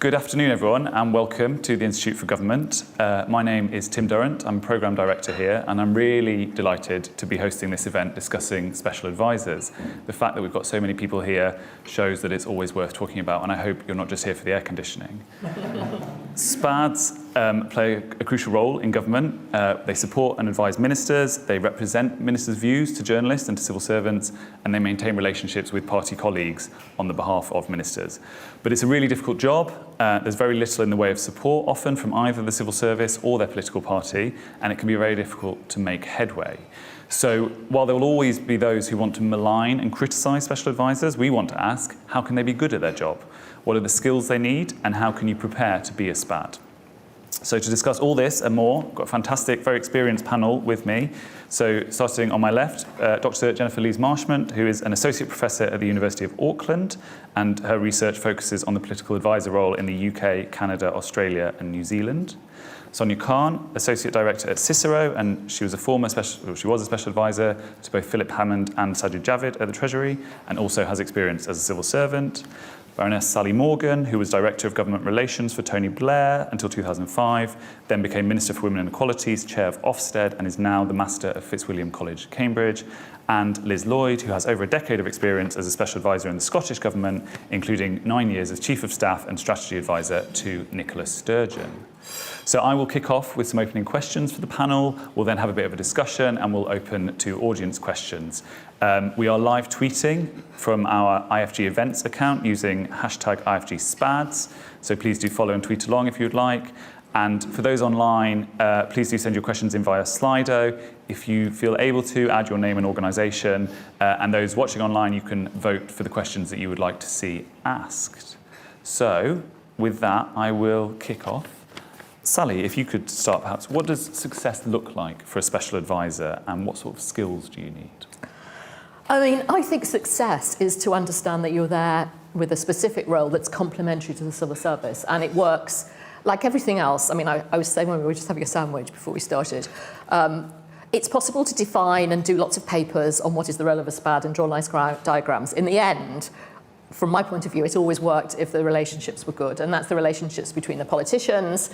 Good afternoon, everyone, and welcome to the Institute for Government. My name is Tim Durrant. I'm Programme Director here, and I'm really delighted to be hosting this event discussing special advisors. The fact that we've got so many people here shows that it's always worth talking about, and I hope you're not just here for the air conditioning. SpAds play a crucial role in government. They support and advise ministers, they represent ministers' views to journalists and to civil servants, and they maintain relationships with party colleagues on the behalf of ministers. But it's a really difficult job. There's very little in the way of support, often from either the civil service or their political party, and it can be very difficult to make headway. So while there will always be those who want to malign and criticise special advisors, we want to ask, how can they be good at their job? What are the skills they need, and how can you prepare to be a SpAD? So to discuss all this and more, I've got a fantastic, very experienced panel with me. So starting on my left, Dr. Jennifer Lees-Marshman, who is an Associate Professor at the University of Auckland, and her research focuses on the political advisor role in the UK, Canada, Australia and New Zealand. Sonia Khan, Associate Director at Cicero, and she was a special advisor to both Philip Hammond and Sajid Javid at the Treasury, and also has experience as a civil servant. Baroness Sally Morgan, who was Director of Government Relations for Tony Blair until 2005, then became Minister for Women and Equalities, Chair of Ofsted, and is now the Master of Fitzwilliam College, Cambridge. And Liz Lloyd, who has over a decade of experience as a special advisor in the Scottish Government, including 9 years as Chief of Staff and Strategy Advisor to Nicola Sturgeon. So I will kick off with some opening questions for the panel. We'll then have a bit of a discussion and we'll open to audience questions. We are live tweeting from our IFG events account using hashtag IFGSPADs. So please do follow and tweet along if you'd like. And for those online, please do send your questions in via Slido. If you feel able to, add your name and organisation. And those watching online, you can vote for the questions that you would like to see asked. So with that, I will kick off. Sally, if you could start perhaps, what does success look like for a special advisor and what sort of skills do you need? I think success is to understand that you're there with a specific role that's complementary to the civil service, and it works like everything else. I was saying when we were just having a sandwich before we started, it's possible to define and do lots of papers on what is the role of a SpAD and draw nice diagrams. In the end, from my point of view, it always worked if the relationships were good, and that's the relationships between the politicians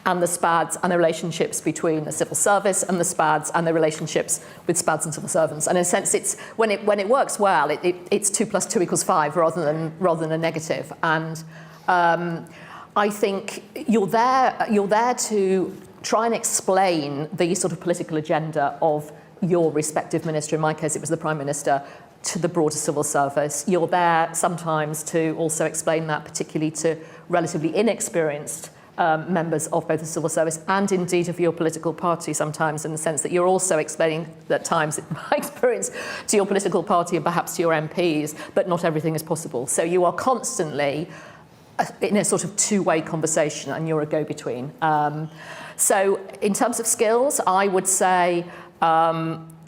and the SpADs, and the relationships between the civil service and the SpADs, and the relationships with SpADs and civil servants. And in a sense, it's when it works well, it's 2 + 2 = 5 rather than a negative. And I think you're there to try and explain the sort of political agenda of your respective minister. In my case, it was the Prime Minister, to the broader civil service. You're there sometimes to also explain that, particularly to relatively inexperienced members of both the civil service and indeed of your political party sometimes, in the sense that you're also explaining at times, in my experience, to your political party and perhaps to your MPs, but not everything is possible. So you are constantly in a sort of two-way conversation, and you're a go-between. So in terms of skills, I would say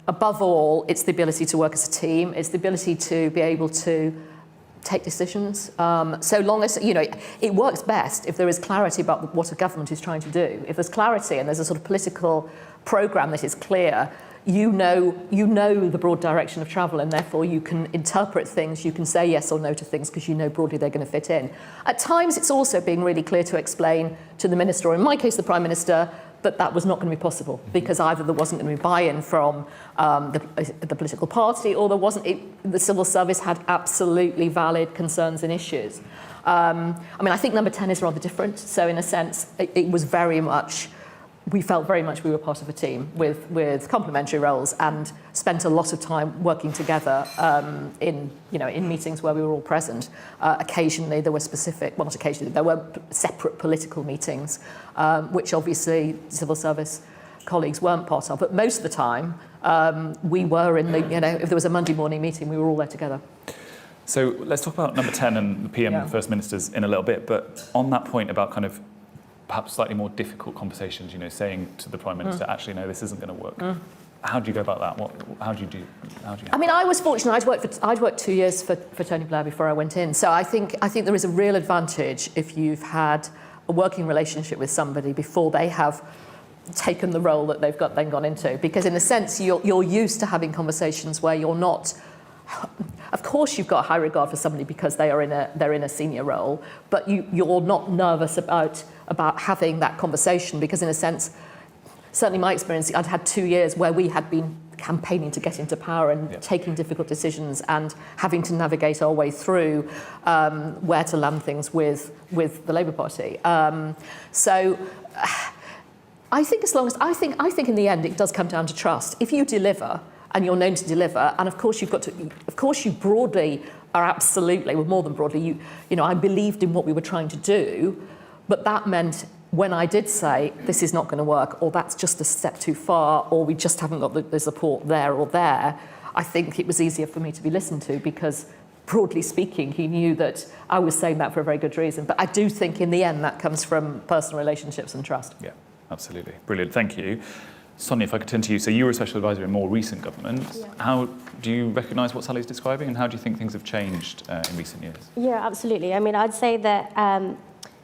above all, it's the ability to work as a team. It's the ability to be able to take decisions. So long as, it works best if there is clarity about what a government is trying to do. If there's clarity and there's a sort of political programme that is clear, you know the broad direction of travel, and therefore you can interpret things, you can say yes or no to things because you know broadly they're going to fit in. At times, it's also being really clear to explain to the minister, or in my case, the Prime Minister, that was not going to be possible because either there wasn't going to be buy-in from the political party, or the civil service had absolutely valid concerns and issues. I think number 10 is rather different. So in a sense, it was very much, we felt very much we were part of a team with complementary roles, and spent a lot of time working together in meetings where we were all present. Occasionally there were there were separate political meetings, which obviously civil service colleagues weren't part of. But most of the time, we were in if there was a Monday morning meeting, we were all there together. So let's talk about number 10 and the PM First Ministers in a little bit. But on that point about kind of perhaps slightly more difficult conversations, saying to the Prime Minister, actually, no, this isn't going to work. How do you go about that? How do you? I was fortunate. I'd worked 2 years for Tony Blair before I went in. So I think there is a real advantage if you've had a working relationship with somebody before they have taken the role that they've then gone into. Because in a sense, you're used to having conversations where you're not of course you've got high regard for somebody because they're in a senior role, but you're not nervous about having that conversation because, in a sense, certainly my experience, I'd had 2 years where we had been campaigning to get into power and taking difficult decisions and having to navigate our way through where to land things with the Labour Party. So I think I think in the end it does come down to trust. If you deliver and you're known to deliver, and of course you broadly are absolutely, well, more than broadly, you know, I believed in what we were trying to do, but that meant when I did say this is not going to work, or that's just a step too far, or we just haven't got the support there or there, I think it was easier for me to be listened to because, broadly speaking, he knew that I was saying that for a very good reason. But I do think in the end that comes from personal relationships and trust. Yeah, absolutely. Brilliant. Thank you. Sonia, if I could turn to you. So you were a special advisor in more recent governments. Yeah. How do you recognise what Sally's describing, and how do you think things have changed in recent years? Yeah, absolutely. I mean, I'd say that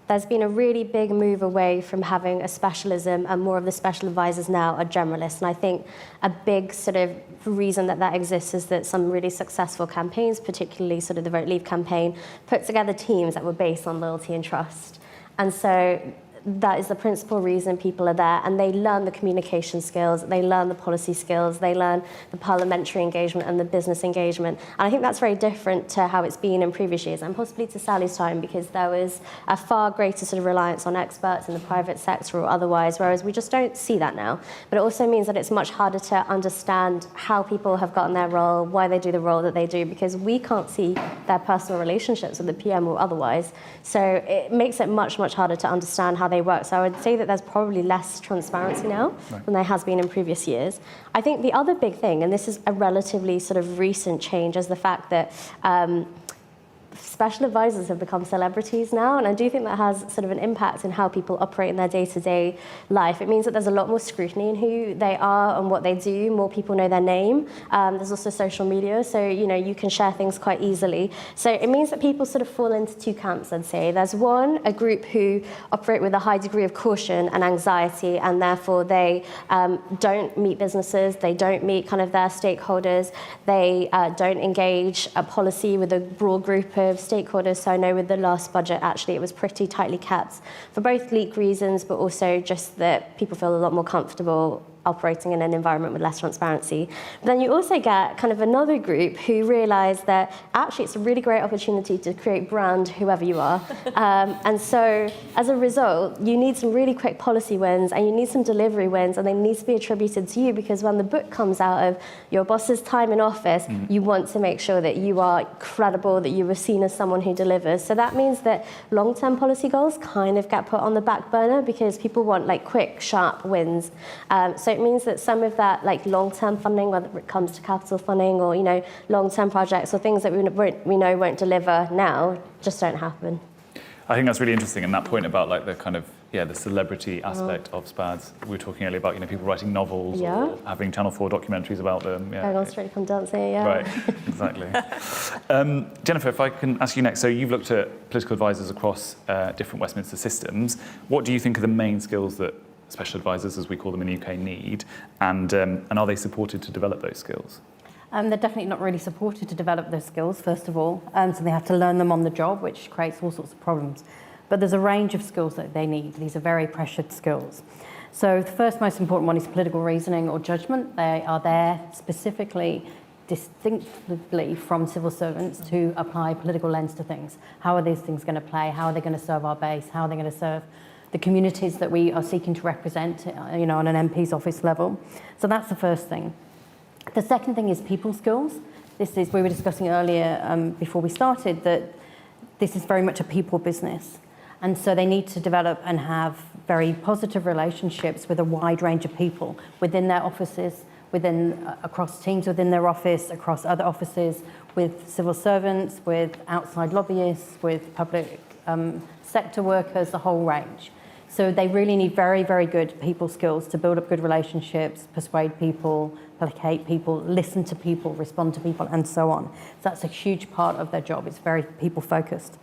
there's been a really big move away from having a specialism, and more of the special advisors now are generalists. And I think a big sort of reason that exists is that some really successful campaigns, particularly sort of the Vote Leave campaign, put together teams that were based on loyalty and trust. And so that is the principal reason people are there, and they learn the communication skills, they learn the policy skills, they learn the parliamentary engagement and the business engagement. And I think that's very different to how it's been in previous years, and possibly to Sally's time, because there was a far greater sort of reliance on experts in the private sector or otherwise, whereas we just don't see that now. But it also means that it's much harder to understand how people have gotten their role, why they do the role that they do, because we can't see their personal relationships with the PM or otherwise. So it makes it much, much harder to understand how they work. So I would say that there's probably less transparency now than there has been in previous years. I think the other big thing, and this is a relatively sort of recent change, is the fact that special advisors have become celebrities now, and I do think that has sort of an impact in how people operate in their day-to-day life. It means that there's a lot more scrutiny in who they are and what they do. More people know their name. There's also social media, so you can share things quite easily. So it means that people sort of fall into two camps, I'd say. There's a group who operate with a high degree of caution and anxiety, and therefore they don't meet businesses, they don't meet kind of their stakeholders, they don't engage a policy with a broad group of stakeholders. So I know with the last budget, actually, it was pretty tightly kept for both leak reasons, but also just that people feel a lot more comfortable operating in an environment with less transparency. But then you also get kind of another group who realise that actually it's a really great opportunity to create brand whoever you are. And so as a result, you need some really quick policy wins and you need some delivery wins, and they need to be attributed to you, because when the book comes out of your boss's time in office, you want to make sure that you are credible, that you were seen as someone who delivers. So that means that long-term policy goals kind of get put on the back burner because people want like quick, sharp wins. So it means that some of that like long-term funding, whether it comes to capital funding or long-term projects or things that we know won't deliver now, just don't happen. I think that's really interesting, and that point about like the kind of the celebrity aspect of SpAds. We were talking earlier about people writing novels or having Channel 4 documentaries about them. Going on Straight From Dancing, Right, exactly. Jennifer, if I can ask you next. So you've looked at political advisors across different Westminster systems. What do you think are the main skills that special advisors, as we call them in the UK, need, and are they supported to develop those skills? They're definitely not really supported to develop those skills, first of all, so they have to learn them on the job, which creates all sorts of problems. But there's a range of skills that they need. These are very pressured skills. So the first most important one is political reasoning or judgment. They are there specifically, distinctively from civil servants to apply political lens to things. How are these things going to play? How are they going to serve our base? How are they going to serve the communities that we are seeking to represent, on an MP's office level? So that's the first thing. The second thing is people skills. We were discussing earlier before we started that this is very much a people business. And so they need to develop and have very positive relationships with a wide range of people within their offices, across teams within their office, across other offices, with civil servants, with outside lobbyists, with public sector workers, the whole range. So they really need very, very good people skills to build up good relationships, persuade people, placate people, listen to people, respond to people, and so on. So that's a huge part of their job. It's very people-focused.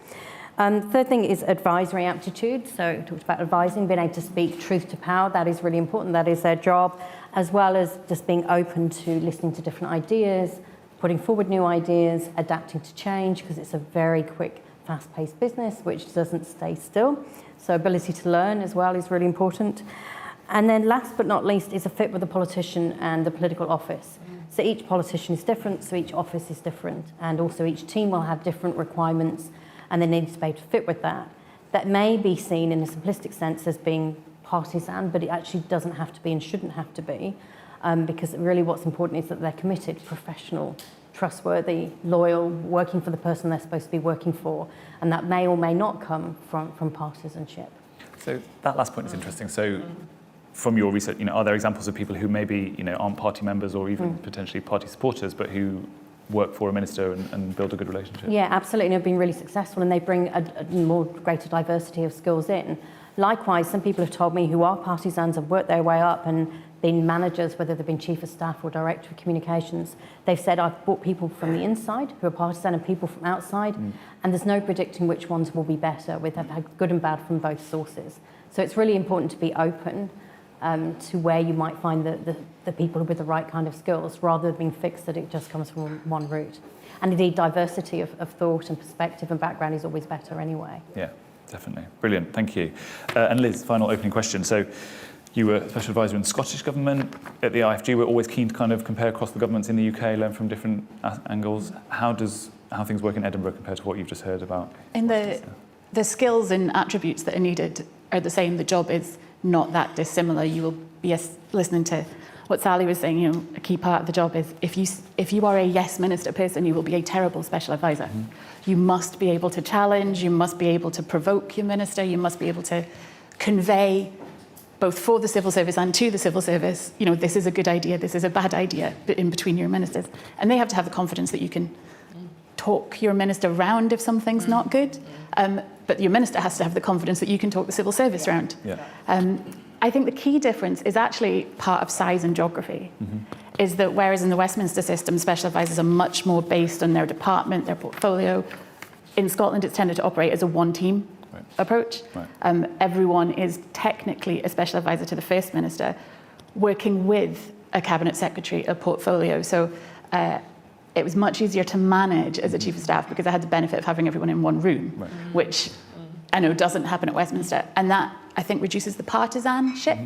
Third thing is advisory aptitude. So we talked about advising, being able to speak truth to power. That is really important. That is their job, as well as just being open to listening to different ideas, putting forward new ideas, adapting to change, because it's a very quick, fast-paced business which doesn't stay still. So ability to learn as well is really important. And then last but not least is a fit with the politician and the political office. So each politician is different, so each office is different, and also each team will have different requirements, and they need to be able to fit with that. That may be seen in a simplistic sense as being partisan, but it actually doesn't have to be and shouldn't have to be, because really what's important is that they're committed, professional, trustworthy, loyal, working for the person they're supposed to be working for, and that may or may not come from partisanship. So that last point is interesting. So from your research, are there examples of people who maybe, aren't party members or even potentially party supporters, but who work for a minister and build a good relationship? Yeah, absolutely. And they've been really successful, and they bring a more greater diversity of skills in. Likewise, some people have told me who are partisans have worked their way up and been managers, whether they've been chief of staff or director of communications. They've said, I've brought people from the inside who are partisan and people from outside, and there's no predicting which ones will be better. We've had good and bad from both sources. So it's really important to be open to where you might find the people with the right kind of skills, rather than being fixed that it just comes from one route. And indeed, diversity of thought and perspective and background is always better anyway. Yeah, definitely. Brilliant, thank you. And Liz, final opening question. So you were Special Advisor in the Scottish Government. At the IFG, we're always keen to kind of compare across the governments in the UK, learn from different angles. How things work in Edinburgh compared to what you've just heard about? And the skills and attributes that are needed are the same. The job is not that dissimilar. You will be listening to what Sally was saying. A key part of the job is if you are a yes minister person, you will be a terrible special advisor. You must be able to challenge. You must be able to provoke your minister. You must be able to convey, both for the civil service and to the civil service, this is a good idea, this is a bad idea, in between your ministers. And they have to have the confidence that you can talk your minister round if something's not good. But your minister has to have the confidence that you can talk the civil service round. Yeah. I think the key difference is actually part of size and geography, is that whereas in the Westminster system, special advisors are much more based on their department, their portfolio, in Scotland it's tended to operate as a one-team approach. Right. Everyone is technically a special advisor to the First Minister, working with a Cabinet Secretary, a portfolio. So it was much easier to manage as a Chief of Staff because I had the benefit of having everyone in one room, which I know doesn't happen at Westminster. And that, I think, reduces the partisanship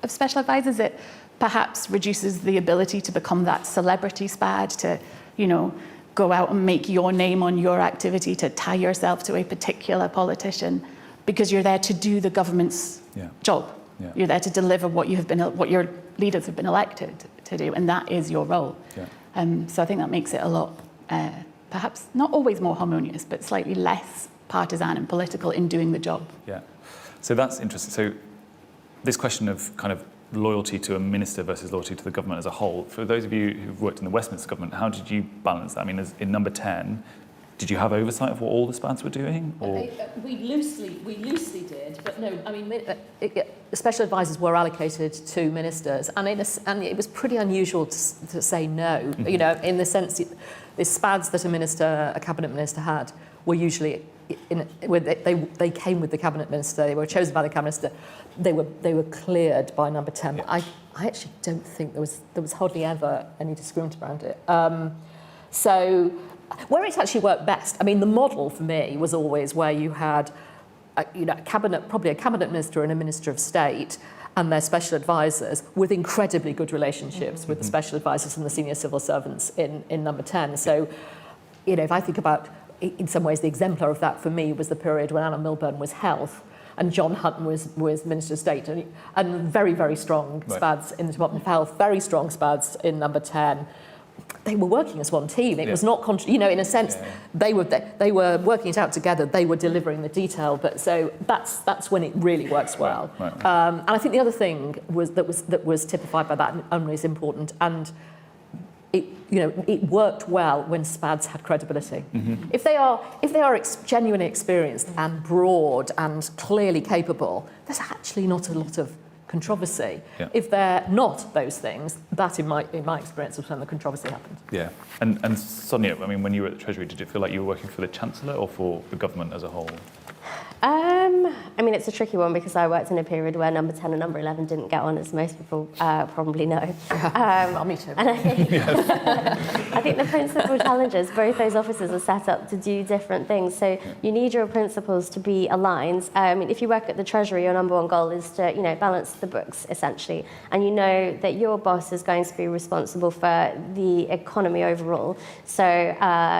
of special advisors. It perhaps reduces the ability to become that celebrity SpAD, to, go out and make your name on your activity, to tie yourself to a particular politician, because you're there to do the government's job. Yeah. You're there to deliver what your leaders have been elected to do, and that is your role. Yeah. So I think that makes it a lot, perhaps not always more harmonious, but slightly less partisan and political in doing the job. Yeah. So that's interesting. So this question of kind of loyalty to a minister versus loyalty to the government as a whole, for those of you who've worked in the Westminster government, how did you balance that? I mean, as in number 10, did you have oversight of what all the SpAds were doing? Or? We loosely did, but no, I mean, special advisors were allocated to ministers, and it was pretty unusual to say no, in the sense that the SpAds that a cabinet minister had were usually, they came with the cabinet minister, they were chosen by the cabinet minister, they were cleared by number 10. Yeah. I actually don't think there was hardly ever any disagreement around it. So where it's actually worked best, I mean, the model for me was always where you had, probably a cabinet minister and a minister of state and their special advisors with incredibly good relationships with the special advisors and the senior civil servants in number 10. So, if I think about, in some ways, the exemplar of that for me was the period when Anna Milburn was health and John Hutton was Minister of State, and very, very strong SpAds in the Department of Health, very strong SpAds in number 10. They were working as one team. It was not, in a sense, they were working it out together. They were delivering the detail. But so that's when it really works well. Right. And I think the other thing that was typified by that and is important, and it worked well when SpAds had credibility. If they are genuinely experienced and broad and clearly capable, there's actually not a lot of controversy. Yeah. If they're not those things, that in my experience was when the controversy happened. Yeah, and Sonia, I mean, when you were at the Treasury, did it feel like you were working for the Chancellor or for the government as a whole? I mean, it's a tricky one because I worked in a period where number 10 and number 11 didn't get on, as most people probably know. Me too. And I think the principal challenges, both those offices are set up to do different things. So you need your principles to be aligned. I mean, if you work at the Treasury, your number one goal is to, balance the books, essentially. And you know that your boss is going to be responsible for the economy overall. So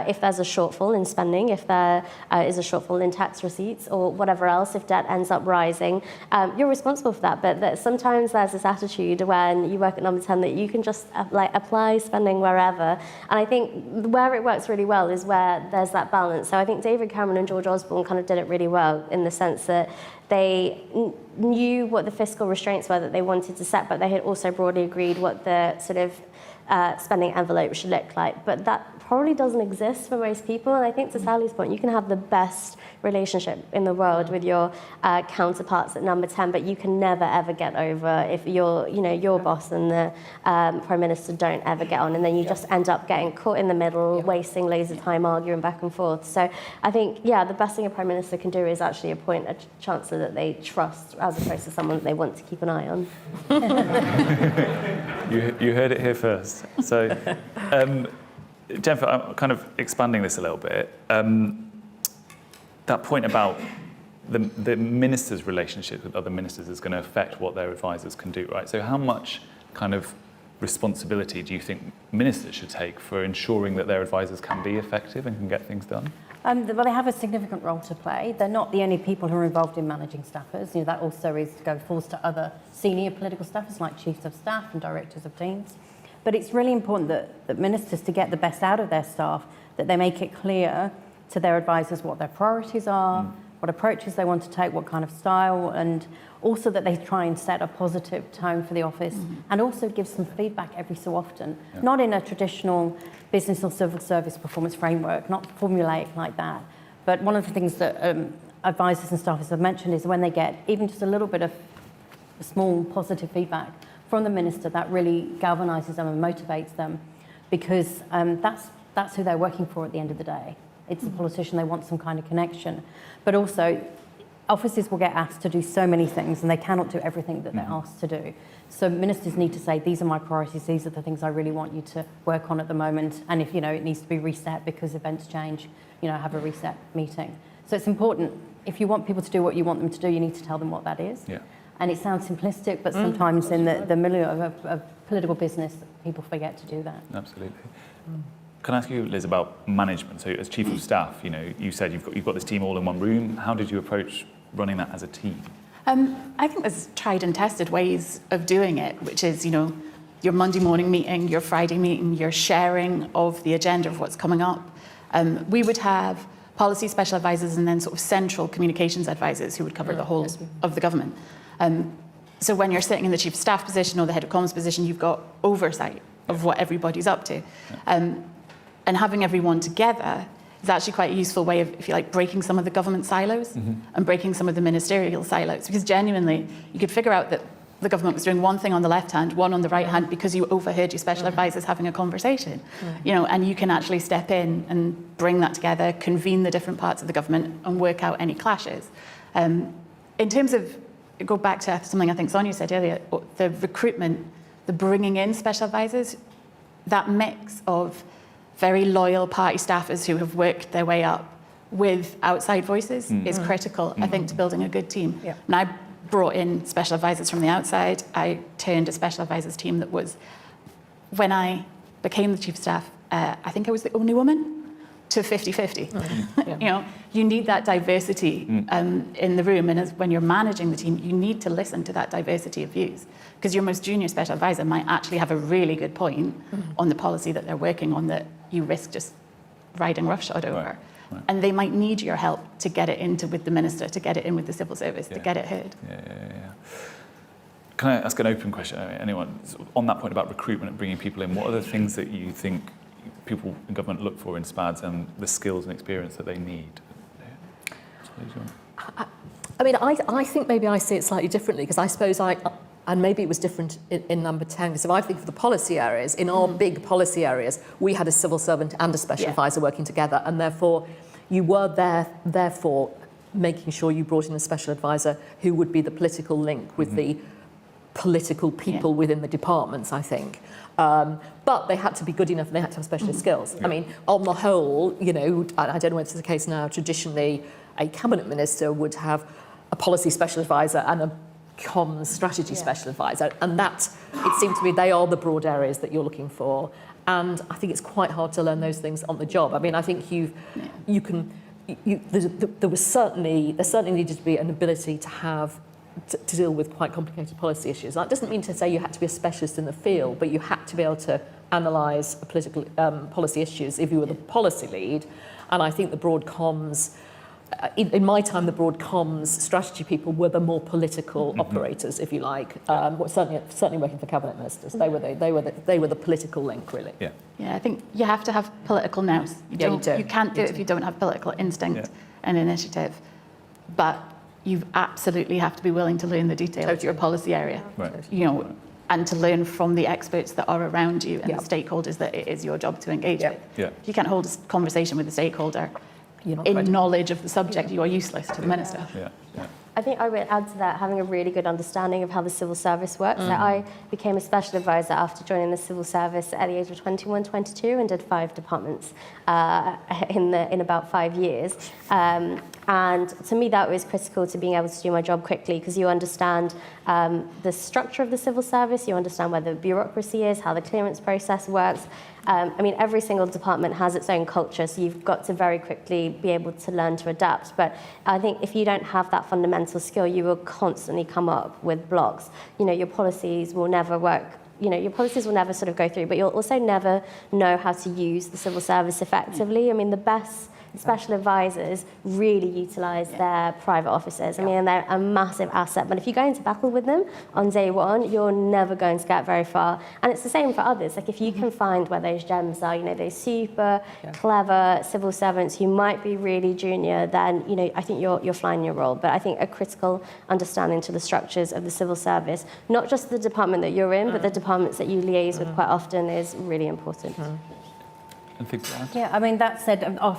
if there's a shortfall in spending, if there is a shortfall in tax receipts or whatever else, if debt ends up rising, you're responsible for that. But sometimes there's this attitude when you work at number 10 that you can just apply spending wherever. And I think where it works really well is where there's that balance. So I think David Cameron and George Osborne kind of did it really well in the sense that they knew what the fiscal restraints were that they wanted to set, but they had also broadly agreed what the sort of spending envelope should look like. But that probably doesn't exist for most people. And I think to Sally's point, you can have the best relationship in the world with your counterparts at number 10, but you can never ever get over if your boss and the Prime Minister don't ever get on, and then you just end up getting caught in the middle, wasting loads of time arguing back and forth. So I think, the best thing a Prime Minister can do is actually appoint a Chancellor that they trust, as opposed to someone that they want to keep an eye on. You heard it here first. So, Jennifer, I'm kind of expanding this a little bit. That point about the minister's relationship with other ministers is going to affect what their advisors can do, right? So how much kind of responsibility do you think ministers should take for ensuring that their advisors can be effective and can get things done? Well, they have a significant role to play. They're not the only people who are involved in managing staffers. That also falls to other senior political staffers like chiefs of staff and directors of teams. But it's really important that ministers, to get the best out of their staff, that they make it clear to their advisors what their priorities are, what approaches they want to take, what kind of style, and also that they try and set a positive tone for the office, and also give some feedback every so often, not in a traditional business or civil service performance framework, not formulaic like that. But one of the things that advisors and staffers have mentioned is when they get even just a little bit of small positive feedback from the minister, that really galvanises them and motivates them, because that's who they're working for at the end of the day. It's a politician, they want some kind of connection. But also, offices will get asked to do so many things, and they cannot do everything that they're asked to do. So ministers need to say, these are my priorities, these are the things I really want you to work on at the moment, and if it needs to be reset because events change, have a reset meeting. So it's important, if you want people to do what you want them to do, you need to tell them what that is. Yeah. And it sounds simplistic, but sometimes in the milieu of political business, people forget to do that. Absolutely. Can I ask you, Liz, about management? So as Chief of Staff, you said you've got this team all in one room. How did you approach running that as a team? I think there's tried and tested ways of doing it, which is, your Monday morning meeting, your Friday meeting, your sharing of the agenda of what's coming up. We would have policy special advisors and then sort of central communications advisors who would cover the whole of the government. So when you're sitting in the Chief of Staff position or the Head of Comms position, you've got oversight of what everybody's up to. And having everyone together is actually quite a useful way of, if you like, breaking some of the government silos and breaking some of the ministerial silos. Because genuinely, you could figure out that the government was doing one thing on the left hand, one on the right hand, because you overheard your special advisors having a conversation. And you can actually step in and bring that together, convene the different parts of the government and work out any clashes. In terms of, go back to something I think Sonia said earlier, the recruitment, the bringing in special advisors, that mix of very loyal party staffers who have worked their way up with outside voices is critical, I think, to building a good team. Yeah. And I brought in special advisors from the outside. I turned a special advisors team that was, when I became the Chief of Staff, I think I was the only woman, to 50-50. You need that diversity in the room, and when you're managing the team, you need to listen to that diversity of views, because your most junior special advisor might actually have a really good point on the policy that they're working on that you risk just riding roughshod over. Right. And they might need your help to get it into with the minister, to get it in with the civil service, to get it heard. Yeah. Can I ask an open question? Anyone on that point about recruitment and bringing people in? What are the things that you think people in government look for in SpAds and the skills and experience that they need? I think maybe I see it slightly differently, because I suppose and maybe it was different in number 10, because if I think of the policy areas, in our big policy areas, we had a civil servant and a special advisor working together, and therefore you were therefore making sure you brought in a special advisor who would be the political link with the political people within the departments, I think. But they had to be good enough and they had to have specialist skills. I mean, on the whole, you know, I don't know if it's the case now, traditionally a cabinet minister would have a policy special advisor and a comms strategy special advisor. And that, it seemed to me, they are the broad areas that you're looking for. And I think it's quite hard to learn those things on the job. I mean, I think there certainly needed to be an ability to deal with quite complicated policy issues. That doesn't mean to say you had to be a specialist in the field, but you had to be able to analyse political policy issues if you were the policy lead. And I think the broad comms, in my time, the broad comms strategy people were the more political operators, if you like. Certainly working for cabinet ministers, they were the political link, really. Yeah, I think you have to have political nous. You do. You can't do it if you don't have political instinct and initiative. But you absolutely have to be willing to learn the details of your policy area. Right. You know, and to learn from the experts that are around you and the stakeholders that it is your job to engage with. You can't hold a conversation with a stakeholder in knowledge of the subject. You are useless to the minister. I think I would add to that having a really good understanding of how the civil service works. So I became a special advisor after joining the civil service at the age of 21, 22 and did 5 departments in about 5 years. And to me, that was critical to being able to do my job quickly because you understand the structure of the civil service, you understand where the bureaucracy is, how the clearance process works. I mean, every single department has its own culture, so you've got to very quickly be able to learn to adapt. But I think if you don't have that fundamental skill, you will constantly come up with blocks. You know, your policies will never work. You know, your policies will never sort of go through, but you'll also never know how to use the civil service effectively. I mean, the best special advisors really utilise their private offices. I mean, they're a massive asset. But if you go into battle with them on day one, you're never going to get very far. And it's the same for others. Like if you can find where those gems are, you know, those super clever civil servants who might be really junior, then, you know, I think you're flying your role. But I think a critical understanding to the structures of the civil service, not just the department that you're in, but the departments that you liaise with quite often is really important. Yeah, I mean, that said, I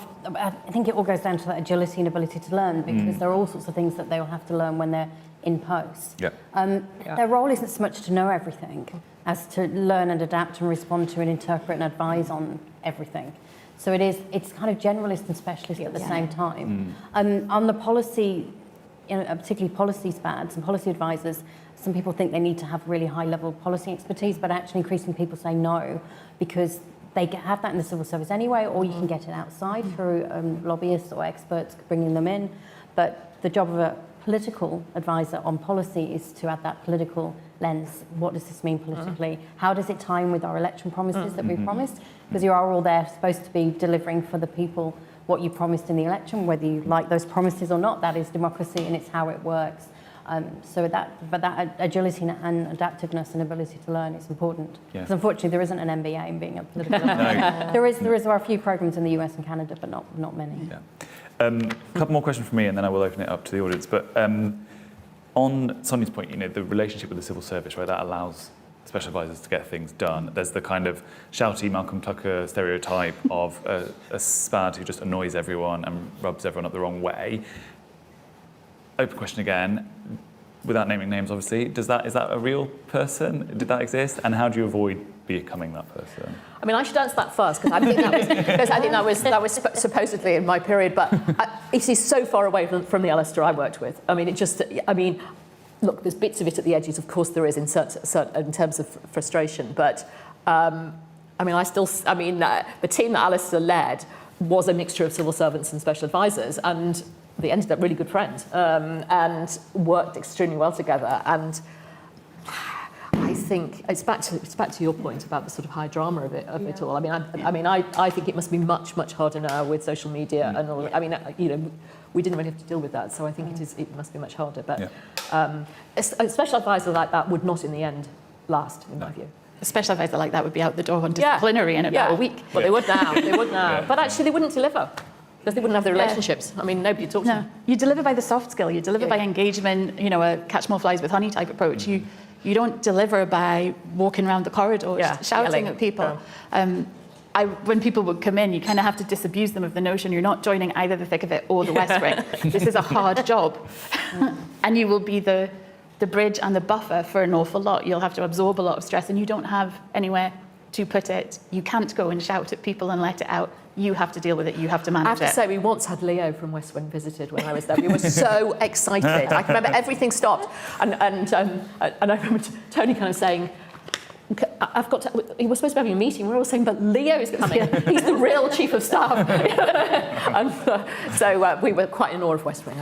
think it all goes down to that agility and ability to learn because there are all sorts of things that they will have to learn when they're in post. Their role isn't so much to know everything as to learn and adapt and respond to and interpret and advise on everything. So it's kind of generalist and specialist at the same time. On the policy, you know, particularly policy SpAds and policy advisors, some people think they need to have really high-level policy expertise, but actually increasingly people say no because they have that in the civil service anyway, or you can get it outside through lobbyists or experts bringing them in. But the job of a political advisor on policy is to add that political lens. What does this mean politically? How does it tie in with our election promises that we promised? Because you are all there supposed to be delivering for the people what you promised in the election, whether you like those promises or not. That is democracy and it's how it works. But that agility and adaptiveness and ability to learn is important. Because unfortunately, there isn't an MBA in being a political advisor. There are a few programs in the US and Canada, but not many. A couple more questions from me, and then I will open it up to the audience. But on Sonia's point, you know, the relationship with the civil service, right, that allows special advisors to get things done. There's the kind of shouty Malcolm Tucker stereotype of a SpAD who just annoys everyone and rubs everyone up the wrong way. Open question again, without naming names, obviously. Is that a real person? Did that exist? And how do you avoid becoming that person? I mean, I should answer that first because I think that was supposedly in my period. But it is so far away from the Alistair I worked with. I mean, look, there's bits of it at the edges. Of course, there is in terms of frustration. But the team that Alistair led was a mixture of civil servants and special advisors, and they ended up really good friends and worked extremely well together. And I think it's back to your point about the sort of high drama of it all. I think it must be much harder now with social media and all. I mean, you know, we didn't really have to deal with that, so I think it must be much harder. But a special advisor like that would not, in the end, last, in my view. A special advisor like that would be out the door on disciplinary in about a week. Well, they would now. But actually, they wouldn't deliver. Because they wouldn't have the relationships. I mean, nobody talks to them. You deliver by the soft skill. You deliver by engagement, you know, a catch more flies with honey type approach. You don't deliver by walking around the corridors, shouting at people. when people would come in, you kind of have to disabuse them of the notion you're not joining either the thick of it or the West Wing. This is a hard job. And you will be the bridge and the buffer for an awful lot. You'll have to absorb a lot of stress, and you don't have anywhere to put it. You can't go and shout at people and let it out. You have to deal with it. You have to manage it. I have to say, we once had Leo from West Wing visited when I was there. We were so excited. I can remember everything stopped. And I remember Tony kind of saying, he was supposed to be having a meeting. We were all saying, but Leo's coming. He's the real chief of staff. And so we were quite in awe of West Wing.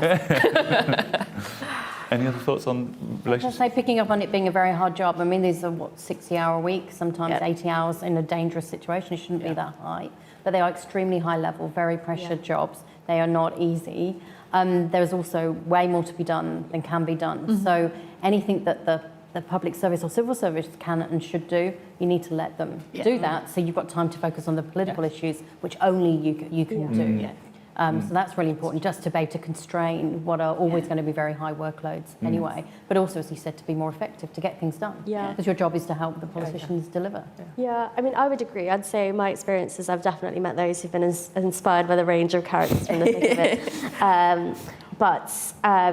Any other thoughts on I'd relationships? say picking up on it being a very hard job. I mean, these are 60-hour weeks, sometimes 80 hours in a dangerous situation. It shouldn't be that high, but they are extremely high level, very pressured jobs. They are not easy. There's also way more to be done than can be done. So anything that the public service or civil service can and should do, you need to let them do that. So you've got time to focus on the political issues, which only you can do. So that's really important, just to be able to constrain what are always going to be very high workloads anyway. But also, as you said, to be more effective, to get things done. Because your job is to help the politicians deliver. Yeah, I mean, I would agree. I'd say my experiences, I've definitely met those who've been inspired by the range of characters from the thick of it. But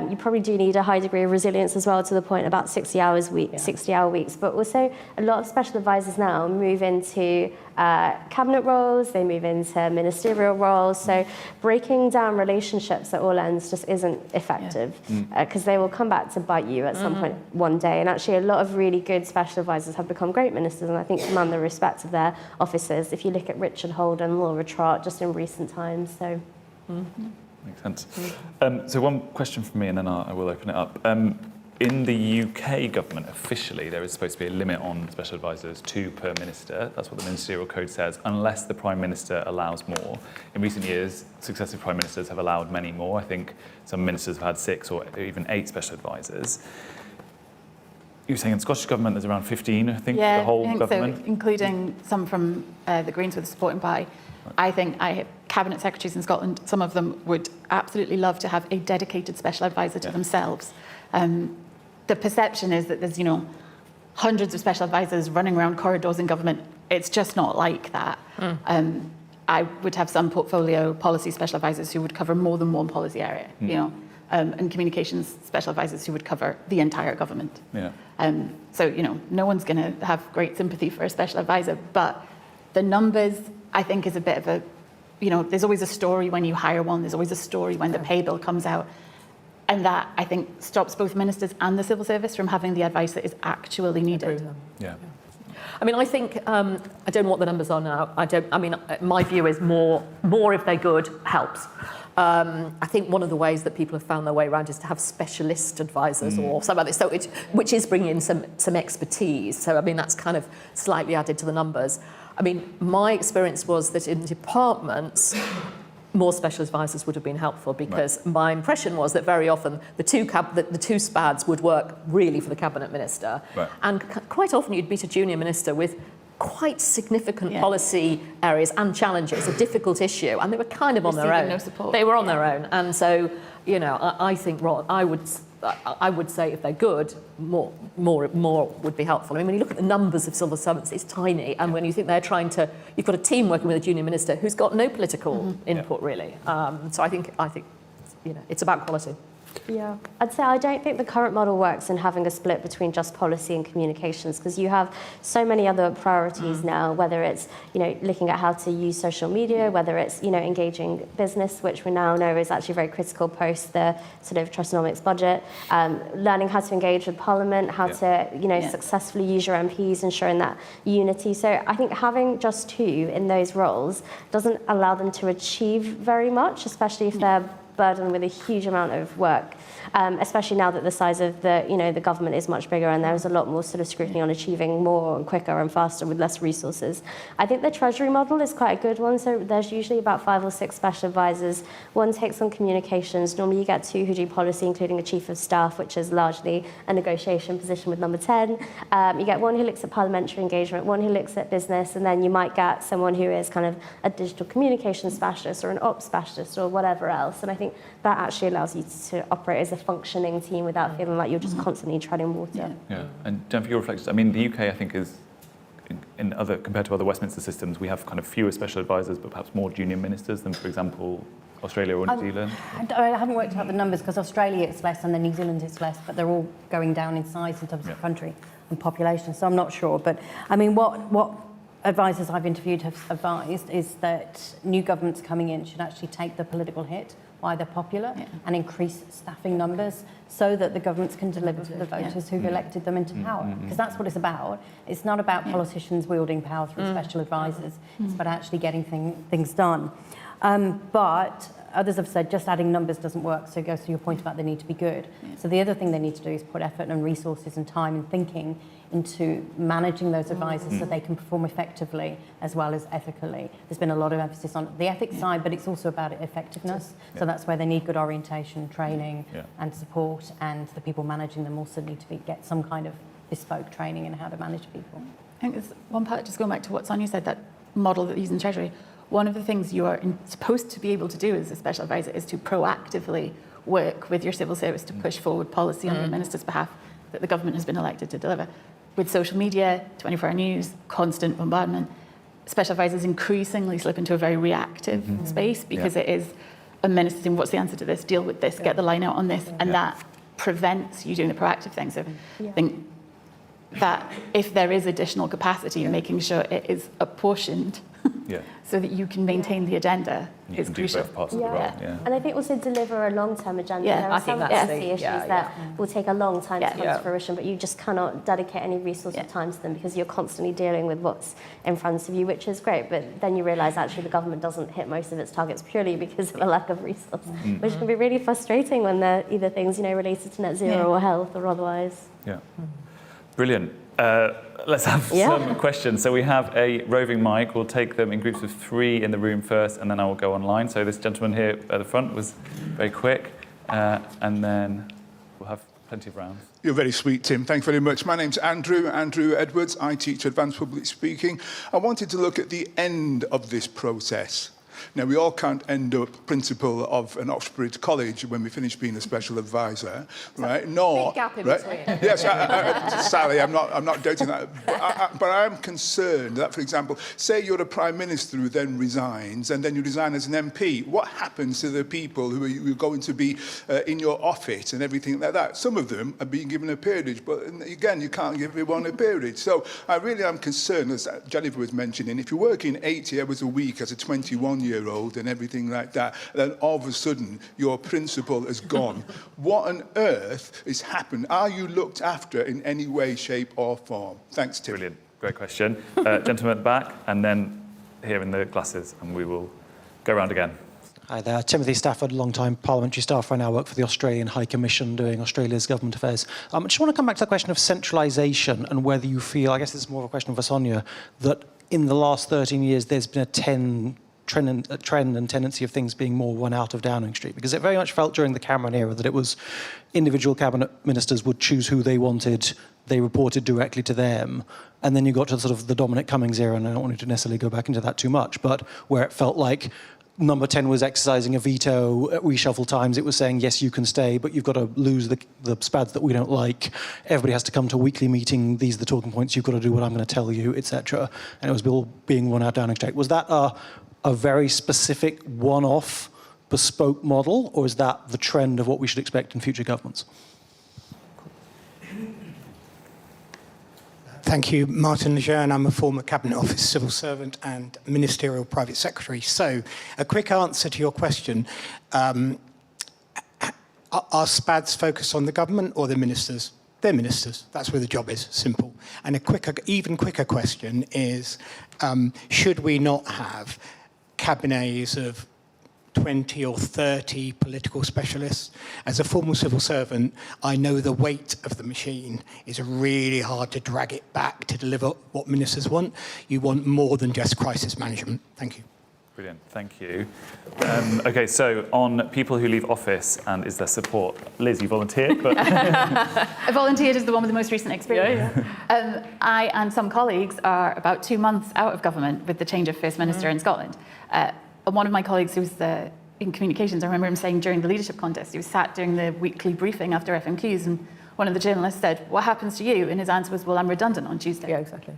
you probably do need a high degree of resilience as well, to the point about 60-hour weeks. But also, a lot of special advisors now move into cabinet roles, they move into ministerial roles. So breaking down relationships at all ends just isn't effective, because they will come back to bite you at some point one day. And actually, a lot of really good special advisors have become great ministers, and I think command the respect of their officers. If you look at Richard Holden, Laura Trott, just in recent times. So. Makes sense. So one question from me, and then I will open it up. In the UK government, officially, there is supposed to be a limit on special advisors, 2 per minister. That's what the ministerial code says, unless the Prime Minister allows more. In recent years, successive Prime Ministers have allowed many more. I think some ministers have had 6 or even 8 special advisors. You were saying in the Scottish Government there's around 15, I think, the whole government? So, including some from the Greens with the supporting by. I think cabinet secretaries in Scotland, some of them would absolutely love to have a dedicated special advisor to themselves. The perception is that there's, hundreds of special advisors running around corridors in government. It's just not like that. I would have some portfolio policy special advisors who would cover more than one policy area, and communications special advisors who would cover the entire government. So, no one's going to have great sympathy for a special advisor, but the numbers, I think, is a bit of a, there's always a story when you hire one, there's always a story when the pay bill comes out. And that, I think, stops both ministers and the civil service from having the advice that is actually needed. I mean, I think, I don't know what the numbers are now. My view is more if they're good helps. I think one of the ways that people have found their way around is to have specialist advisors or something like this, which is bringing in some expertise. So, I mean, that's kind of slightly added to the numbers. I mean, my experience was that in departments, more special advisors would have been helpful, because my impression was that very often the two SpAds would work really for the cabinet minister, and quite often you'd meet a junior minister with quite significant policy areas and challenges, a difficult issue, and they were kind of on their own. No support. They were on their own, and so I think I would say if they're good, more would be helpful. I mean, when you look at the numbers of civil servants, it's tiny, and when you think you've got a team working with a junior minister who's got no political input really. So I think it's about quality. Yeah, I'd say I don't think the current model works in having a split between just policy and communications, because you have so many other priorities now, whether it's, looking at how to use social media, whether it's, engaging business, which we now know is actually very critical post the sort of Trustonomics budget, learning how to engage with Parliament, how to, successfully use your MPs, ensuring that unity. So I think having just 2 in those roles doesn't allow them to achieve very much, especially if they're burdened with a huge amount of work, especially now that the size of the government is much bigger, and there's a lot more sort of scrutiny on achieving more and quicker and faster with less resources. I think the Treasury model is quite a good one. So there's usually about 5 or 6 special advisors. One takes on communications. Normally you get 2 who do policy, including a chief of staff, which is largely a negotiation position with number 10. You get one who looks at parliamentary engagement, one who looks at business, and then you might get someone who is kind of a digital communications specialist or an ops specialist or whatever else. And I think that actually allows you to operate as a functioning team without feeling like you're just constantly treading water. And Jennifer, your reflections. I mean, the UK, I think, is compared to other Westminster systems, we have kind of fewer special advisors, but perhaps more junior ministers than, for example, Australia or New Zealand? I haven't worked out the numbers because Australia it's less and then New Zealand it's less, but they're all going down in size in terms of country and population, so I'm not sure. But I mean, what advisors I've interviewed have advised is that new governments coming in should actually take the political hit why they're popular and increase staffing numbers so that the governments can deliver for the voters who've elected them into power. Because that's what it's about. It's not about politicians wielding power through special advisors. It's about actually getting things done. But others have said just adding numbers doesn't work, so it goes to your point about they need to be good. So the other thing they need to do is put effort and resources and time and thinking into managing those advisors so they can perform effectively as well as ethically. There's been a lot of emphasis on the ethics side, but it's also about effectiveness. So that's where they need good orientation, training and support, and the people managing them also need to get some kind of bespoke training in how to manage people. I think there's one part, just going back to what Sonia said, that model that they use in Treasury. One of the things you are supposed to be able to do as a special advisor is to proactively work with your civil service to push forward policy on the minister's behalf that the government has been elected to deliver. With social media, 24-hour news, constant bombardment, special advisors increasingly slip into a very reactive space because it is a minister saying, what's the answer to this? Deal with this, get the line out on this, and that prevents you doing the proactive thing. So I think that if there is additional capacity, making sure it is apportioned so that you can maintain the agenda is crucial. Both parts of the role. And I think also deliver a long-term agenda. Yeah, There I are think some that's policy the- issues yeah, that will take a long time to come Yeah. to fruition, but you just cannot dedicate any resource or time to them because you're constantly dealing with what's in front of you, which is great. But then you realise actually the government doesn't hit most of its targets purely because of a lack of resource, which can be really frustrating when they're either things related to net zero or health or otherwise. Yeah. Brilliant. Let's have some questions. So we have a roving mic. We'll take them in groups of 3 in the room first, and then I will go online. So this gentleman here at the front was very quick, and then we'll have plenty of rounds. You're very sweet, Tim. Thank you very much. My name's Andrew Edwards. I teach advanced public speaking. I wanted to look at the end of this process. Now, we all can't end up principal of an Oxbridge college when we finish being a special advisor, right? Nor, big gap in right? between. Yes, Sally, I'm not doubting that. But I am concerned that, for example, say you're a prime minister who then resigns, and then you resign as an MP. What happens to the people who are going to be in your office and everything like that? Some of them are being given a peerage, but again, you can't give everyone a peerage. So I really am concerned, as Jennifer was mentioning, if you're working 80 hours a week as a 21-year-old and everything like that, then all of a sudden your principal has gone. What on earth has happened? Are you looked after in any way, shape or form? Thanks, Tim. Brilliant. Great question. Gentleman at the back, and then here in the glasses, and we will go around again. Hi there, Timothy Stafford, long-time parliamentary staff. I now work for the Australian High Commission doing Australia's government affairs. I just want to come back to the question of centralisation and whether you feel, I guess this is more of a question for Sonia, that in the last 13 years there's been a trend and tendency of things being more run out of Downing Street, because it very much felt during the Cameron era that it was individual cabinet ministers would choose who they wanted, they reported directly to them, and then you got to sort of the Dominic Cummings era, and I don't want you to necessarily go back into that too much, but where it felt like Number 10 was exercising a veto at reshuffle times. It was saying, yes, you can stay, but you've got to lose the SpAds that we don't like. Everybody has to come to a weekly meeting. These are the talking points. You've got to do what I'm going to tell you, etc. And it was all being run out Downing Street. Was that a very specific one-off bespoke model, or is that the trend of what we should expect in future governments? Thank you, Martin Lejeune. I'm a former Cabinet Office civil servant and ministerial private secretary. So, a quick answer to your question. Are SpAds focused on the government or the ministers? They're ministers. That's where the job is. Simple. And a quicker, even quicker question is, should we not have cabinets of 20 or 30 political specialists? As a former civil servant, I know the weight of the machine is really hard to drag it back to deliver what ministers want. You want more than just crisis management. Thank you. Brilliant, thank you. Okay, so on people who leave office and is there support? Liz, you volunteered, but... I volunteered as the one with the most recent experience. I and some colleagues are about 2 months out of government with the change of First Minister in Scotland. One of my colleagues who's in communications, I remember him saying during the leadership contest, he was sat during the weekly briefing after FMQs, and one of the journalists said, "What happens to you?" And his answer was, "Well, I'm redundant on Tuesday." Yeah, exactly.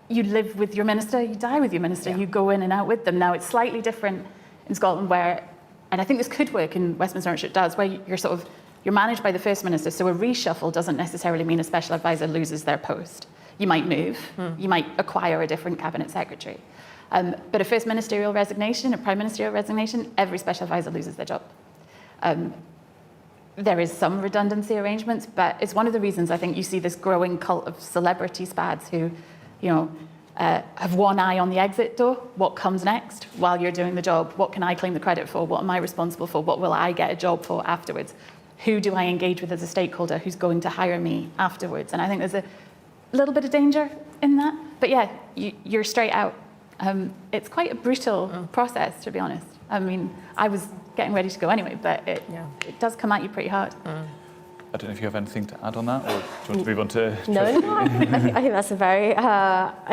you live with your minister, you die with your minister, you go in and out with them. Now, it's slightly different in Scotland where, and I think this could work in Westminster, which it does, where you're managed by the First Minister, so a reshuffle doesn't necessarily mean a special advisor loses their post. You might move, you might acquire a different cabinet secretary. But a First Ministerial resignation, a Prime Ministerial resignation, every special advisor loses their job. There is some redundancy arrangements, but it's one of the reasons I think you see this growing cult of celebrity SpAds who, have one eye on the exit door. What comes next while you're doing the job? What can I claim the credit for? What am I responsible for? What will I get a job for afterwards? Who do I engage with as a stakeholder who's going to hire me afterwards? And I think there's a little bit of danger in that. But yeah, you're straight out. It's quite a brutal process, to be honest. I mean, I was getting ready to go anyway, but it does come at you pretty hard. I don't know if you have anything to add on that, or do you want to move on to... No, I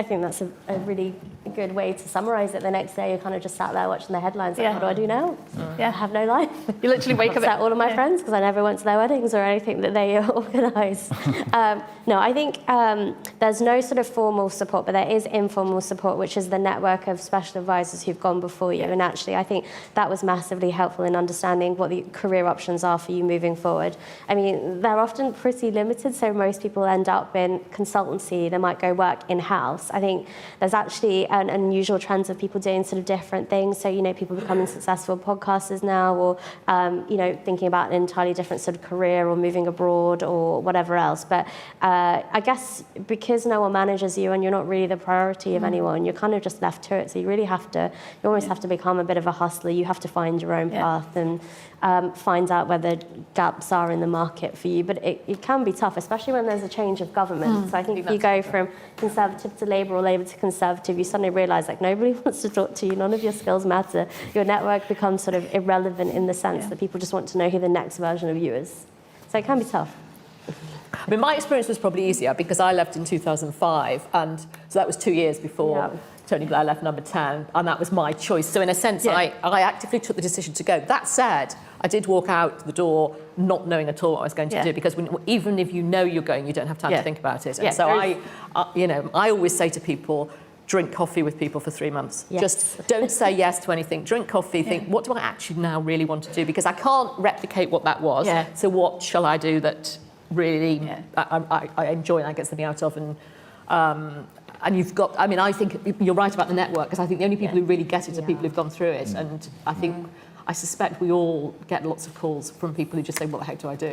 think that's a really good way to summarise it. The next day, you're kind of just sat there watching the headlines. Like, what do I do now? I have no life. You literally wake up at all of my friends because I never went to their weddings or anything that they organise. No, I think there's no sort of formal support, but there is informal support, which is the network of special advisors who've gone before you. And actually, I think that was massively helpful in understanding what the career options are for you moving forward. I mean, they're often pretty limited, so most people end up in consultancy. They might go work in-house. I think there's actually an unusual trend of people doing sort of different things. So, people becoming successful podcasters now, or, thinking about an entirely different sort of career or moving abroad or whatever else. But I guess because no one manages you and you're not really the priority of anyone, you're kind of just left to it. So you almost have to become a bit of a hustler. You have to find your own path and find out where the gaps are in the market for you. But it can be tough, especially when there's a change of government. So I think if you go from Conservative to Labour or Labour to Conservative, you suddenly realise like nobody wants to talk to you, none of your skills matter. Your network becomes sort of irrelevant in the sense that people just want to know who the next version of you is. So it can be tough. I mean, my experience was probably easier because I left in 2005, and so that was 2 years before Tony Blair left Number 10, and that was my choice. So in a sense, I actively took the decision to go. That said, I did walk out the door not knowing at all what I was going to do, because even if you know you're going, you don't have time to think about it. And so I always say to people, drink coffee with people for 3 months. Just don't say yes to anything. Drink coffee, think, what do I actually now really want to do? Because I can't replicate what that was. So what shall I do that really I enjoy and I get something out of? And you've got, I mean, I think you're right about the network, because I think the only people who really get it are people who've gone through it. And I think, I suspect we all get lots of calls from people who just say, what the heck do I do?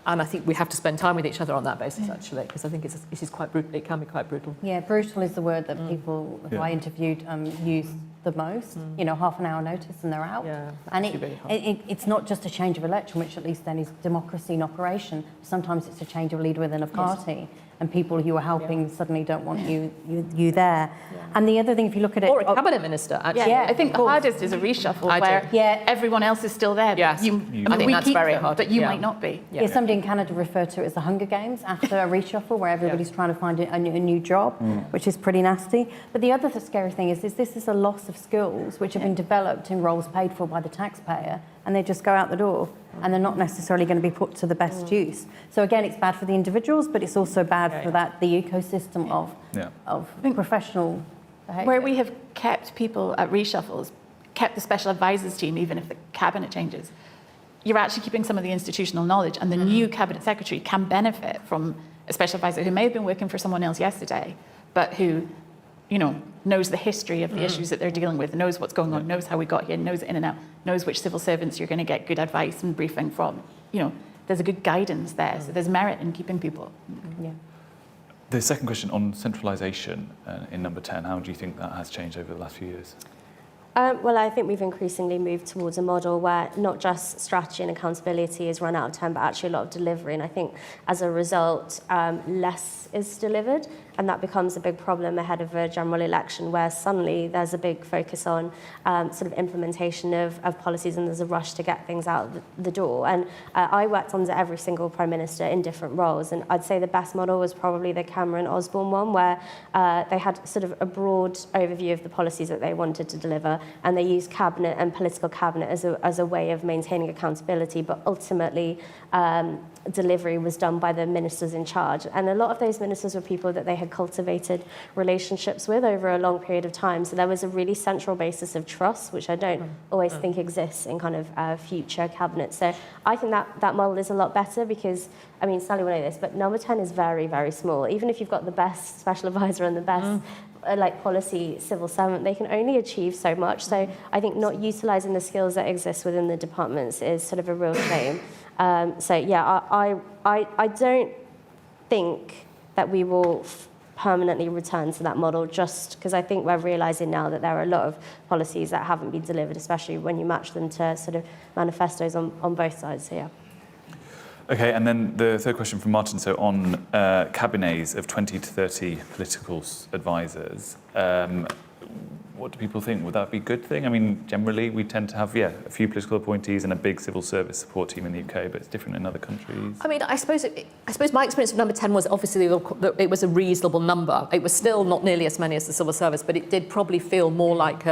And I think we have to spend time with each other on that basis, actually, because I think it is quite brutal. It can be quite brutal. Yeah, brutal is the word that people who I interviewed use the most. Half an hour notice and they're out. And it's not just a change of election, which at least then is democracy in operation. Sometimes it's a change of leader within a party. And people who are helping suddenly don't want you there. And the other thing, if you look at it... Or a cabinet minister, actually. I think the hardest is a reshuffle where everyone else is still there. Yes. I think that's very hard. But you might not be. Somebody in Canada referred to it as the Hunger Games after a reshuffle, where everybody's trying to find a new job, which is pretty nasty. But the other scary thing is this is a loss of skills which have been developed in roles paid for by the taxpayer, and they just go out the door. And they're not necessarily going to be put to the best use. So again, it's bad for the individuals, but it's also bad for the ecosystem of professional behaviour. Where we have kept people at reshuffles, kept the special advisors team, even if the cabinet changes, you're actually keeping some of the institutional knowledge, and the new cabinet secretary can benefit from a special advisor who may have been working for someone else yesterday, but who, knows the history of the issues that they're dealing with, knows what's going on, knows how we got here, knows it in and out, knows which civil servants you're going to get good advice and briefing from. There's a good guidance there, so there's merit in keeping people. The second question on centralisation in Number 10, how do you think that has changed over the last few years? Well, I think we've increasingly moved towards a model where not just strategy and accountability is run out of time, but actually a lot of delivery. And I think as a result, less is delivered. And that becomes a big problem ahead of a general election, where suddenly there's a big focus on sort of implementation of policies, and there's a rush to get things out the door. And I worked under every single Prime Minister in different roles. And I'd say the best model was probably the Cameron-Osborne one, where they had sort of a broad overview of the policies that they wanted to deliver. and they use cabinet and political cabinet as a way of maintaining accountability, but ultimately delivery was done by the ministers in charge. And a lot of those ministers were people that they had cultivated relationships with over a long period of time. So there was a really central basis of trust, which I don't always think exists in kind of future cabinets. So I think that model is a lot better because, I mean, Sally will know this, but number 10 is very, very small. Even if you've got the best special advisor and the best like policy civil servant, they can only achieve so much. So I think not utilising the skills that exist within the departments is sort of a real shame. So yeah, I don't think that we will permanently return to that model, just because I think we're realising now that there are a lot of policies that haven't been delivered, especially when you match them to sort of manifestos on both sides. So yeah. Okay, and then the third question from Martin. So on cabinets of 20 to 30 political advisors, what do people think? Would that be a good thing? I mean, generally, we tend to have, a few political appointees and a big civil service support team in the UK, but it's different in other countries. I mean, I suppose my experience of number 10 was obviously it was a reasonable number. It was still not nearly as many as the civil service, but it did probably feel more like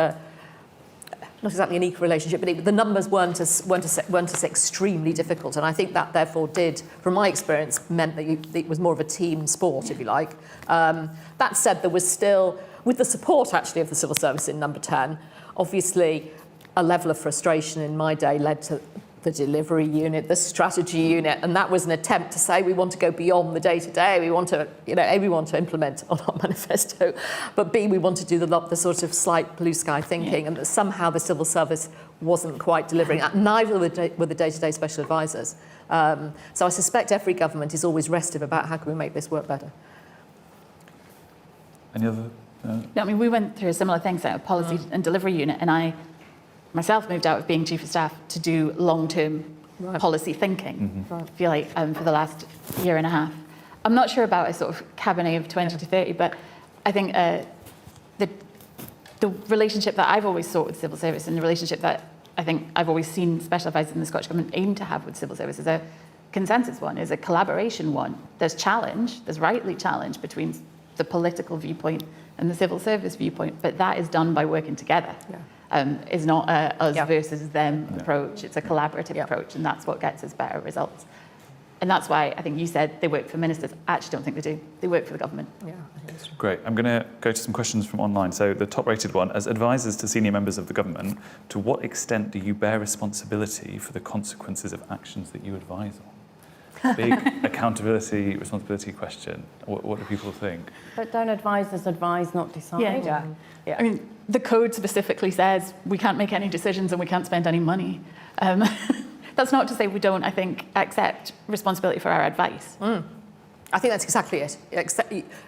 not exactly an equal relationship, but the numbers weren't as extremely difficult. And I think that therefore did, from my experience, meant that it was more of a team sport, if you like. That said, there was still, with the support actually of the civil service in number 10, obviously a level of frustration in my day led to the delivery unit, the strategy unit, and that was an attempt to say we want to go beyond the day-to-day. We want to, A, we want to implement on our manifesto, but B, we want to do the sort of slight blue sky thinking, and that somehow the civil service wasn't quite delivering. Neither were the day-to-day special advisors. So I suspect every government is always restive about how can we make this work better. Any other? No, I mean, we went through a similar thing, so a policy and delivery unit, and I myself moved out of being chief of staff to do long-term policy thinking, I feel like, for the last year and a half. I'm not sure about a sort of cabinet of 20 to 30, but I think the relationship that I've always sought with civil service, and the relationship that I think I've always seen special advisors in the Scottish Government aim to have with civil service, is a consensus one, is a collaboration one. There's rightly challenge between the political viewpoint and the civil service viewpoint, but that is done by working together. Is not a us versus them approach. It's a collaborative approach, and that's what gets us better results. And that's why I think you said they work for ministers. I actually don't think they do. They work for the government. Yeah, I think that's true. Great. I'm going to go to some questions from online. So the top-rated one, as advisors to senior members of the government, to what extent do you bear responsibility for the consequences of actions that you advise on? Big accountability, responsibility question. What do people think? But don't advisors advise, not decide? Yeah. I mean, the code specifically says we can't make any decisions and we can't spend any money. That's not to say we don't, I think, accept responsibility for our advice. I think that's exactly it.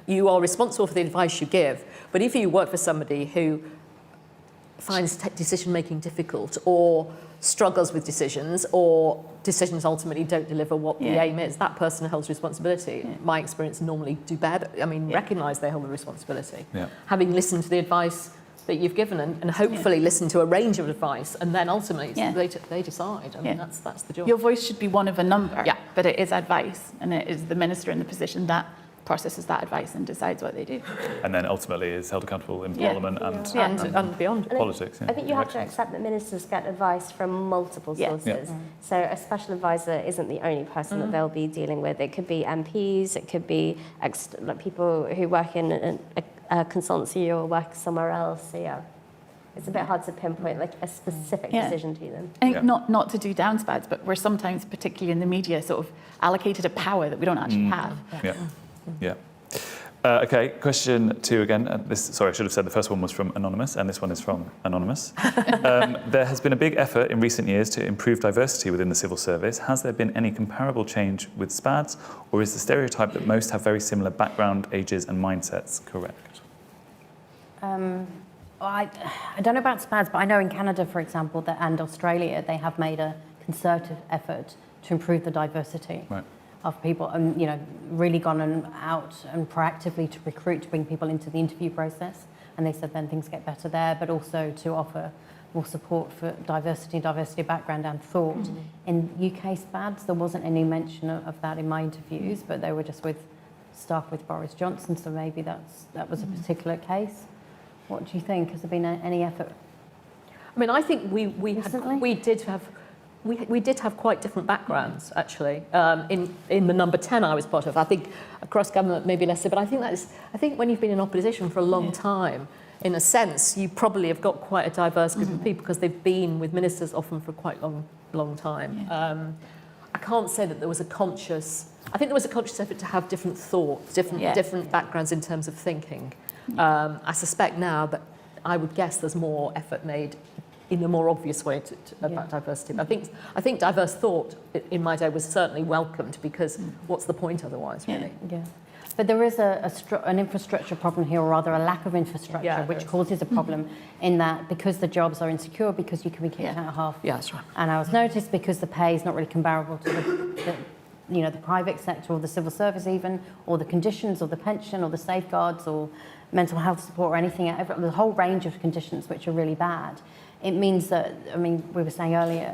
You are responsible for the advice you give, but if you work for somebody who finds decision-making difficult or struggles with decisions, or decisions ultimately don't deliver what the aim is, that person holds responsibility. My experience normally do better. I mean, recognise they hold the responsibility. Having listened to the advice that you've given and hopefully listen to a range of advice, and then ultimately they decide. I mean, that's the job. Your voice should be one of a number, but it is advice, and it is the minister in the position that processes that advice and decides what they do. And then ultimately is held accountable in Parliament and beyond. Politics. I think you have to accept that ministers get advice from multiple sources. So a special advisor isn't the only person that they'll be dealing with. It could be MPs, it could be like people who work in a consultancy or work somewhere else. So it's a bit hard to pinpoint like a specific decision to them. I think not to do down SpAds, but we're sometimes, particularly in the media, sort of allocated a power that we don't actually have. Okay, question 2 again. I should have said the first one was from Anonymous, and this one is from Anonymous. There has been a big effort in recent years to improve diversity within the civil service. Has there been any comparable change with SpAds, or is the stereotype that most have very similar background, ages and mindsets correct? I don't know about SpAds, but I know in Canada, for example, and Australia, they have made a concerted effort to improve the diversity of people, and really gone out and proactively to recruit, to bring people into the interview process. And they said then things get better there, but also to offer more support for diversity of background and thought. In UK SpAds, there wasn't any mention of that in my interviews, but they were just with staff with Boris Johnson, so maybe that was a particular case. What do you think? Has there been any effort? I mean, I think we did have quite different backgrounds, actually. In the number 10 I was part of, I think across government maybe less so, but I think when you've been in opposition for a long time, in a sense, you probably have got quite a diverse group of people because they've been with ministers often for quite long time. Yeah. I can't say that there was a conscious. I think there was a conscious effort to have different thoughts, different backgrounds in terms of thinking. I suspect now that I would guess there's more effort made in a more obvious way about diversity. But I think diverse thought in my day was certainly welcomed because what's the point otherwise, really? Yeah. But there is an infrastructure problem here, or rather a lack of infrastructure, which causes a problem in that because the jobs are insecure, because you can be kicked out of half an hour's notice, because the pay is not really comparable to the private sector or the civil service even, or the conditions or the pension or the safeguards or mental health support or anything, the whole range of conditions which are really bad. It means that, I mean, we were saying earlier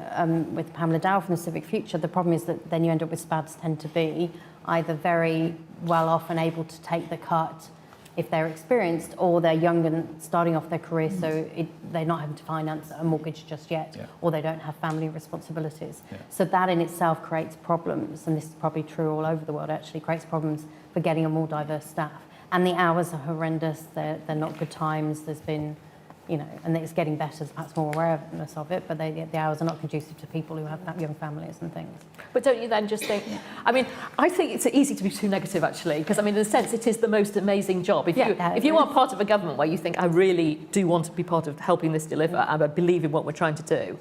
with Pamela Dow from the Civic Future, the problem is that then you end up with SpAds tend to be either very well off and able to take the cut if they're experienced, or they're young and starting off their career, so they're not having to finance a mortgage just yet, or they don't have family responsibilities. So that in itself creates problems, and this is probably true all over the world, actually, creates problems for getting a more diverse staff. And the hours are horrendous, they're not good times, there's been, and it's getting better, there's perhaps more awareness of it, but the hours are not conducive to people who have young families and things. But don't you then just think, I mean, I think it's easy to be too negative, actually, because, I mean, in a sense, it is the most amazing job. If you are part of a government where you think, I really do want to be part of helping this deliver, and I believe in what we're trying to do,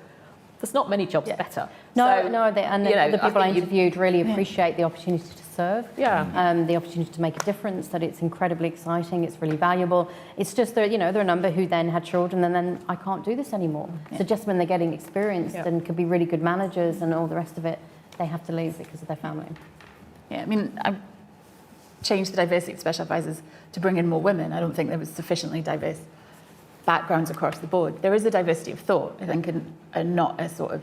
there's not many jobs better. The people I interviewed really appreciate the opportunity to serve, the opportunity to make a difference, that it's incredibly exciting, it's really valuable. It's just that, there are a number who then had children and then I can't do this anymore. So just when they're getting experienced and could be really good managers and all the rest of it, they have to leave because of their family. Yeah, I mean, I've changed the diversity of special advisors to bring in more women. I don't think there was sufficiently diverse backgrounds across the board. There is a diversity of thought, I think, and not a sort of,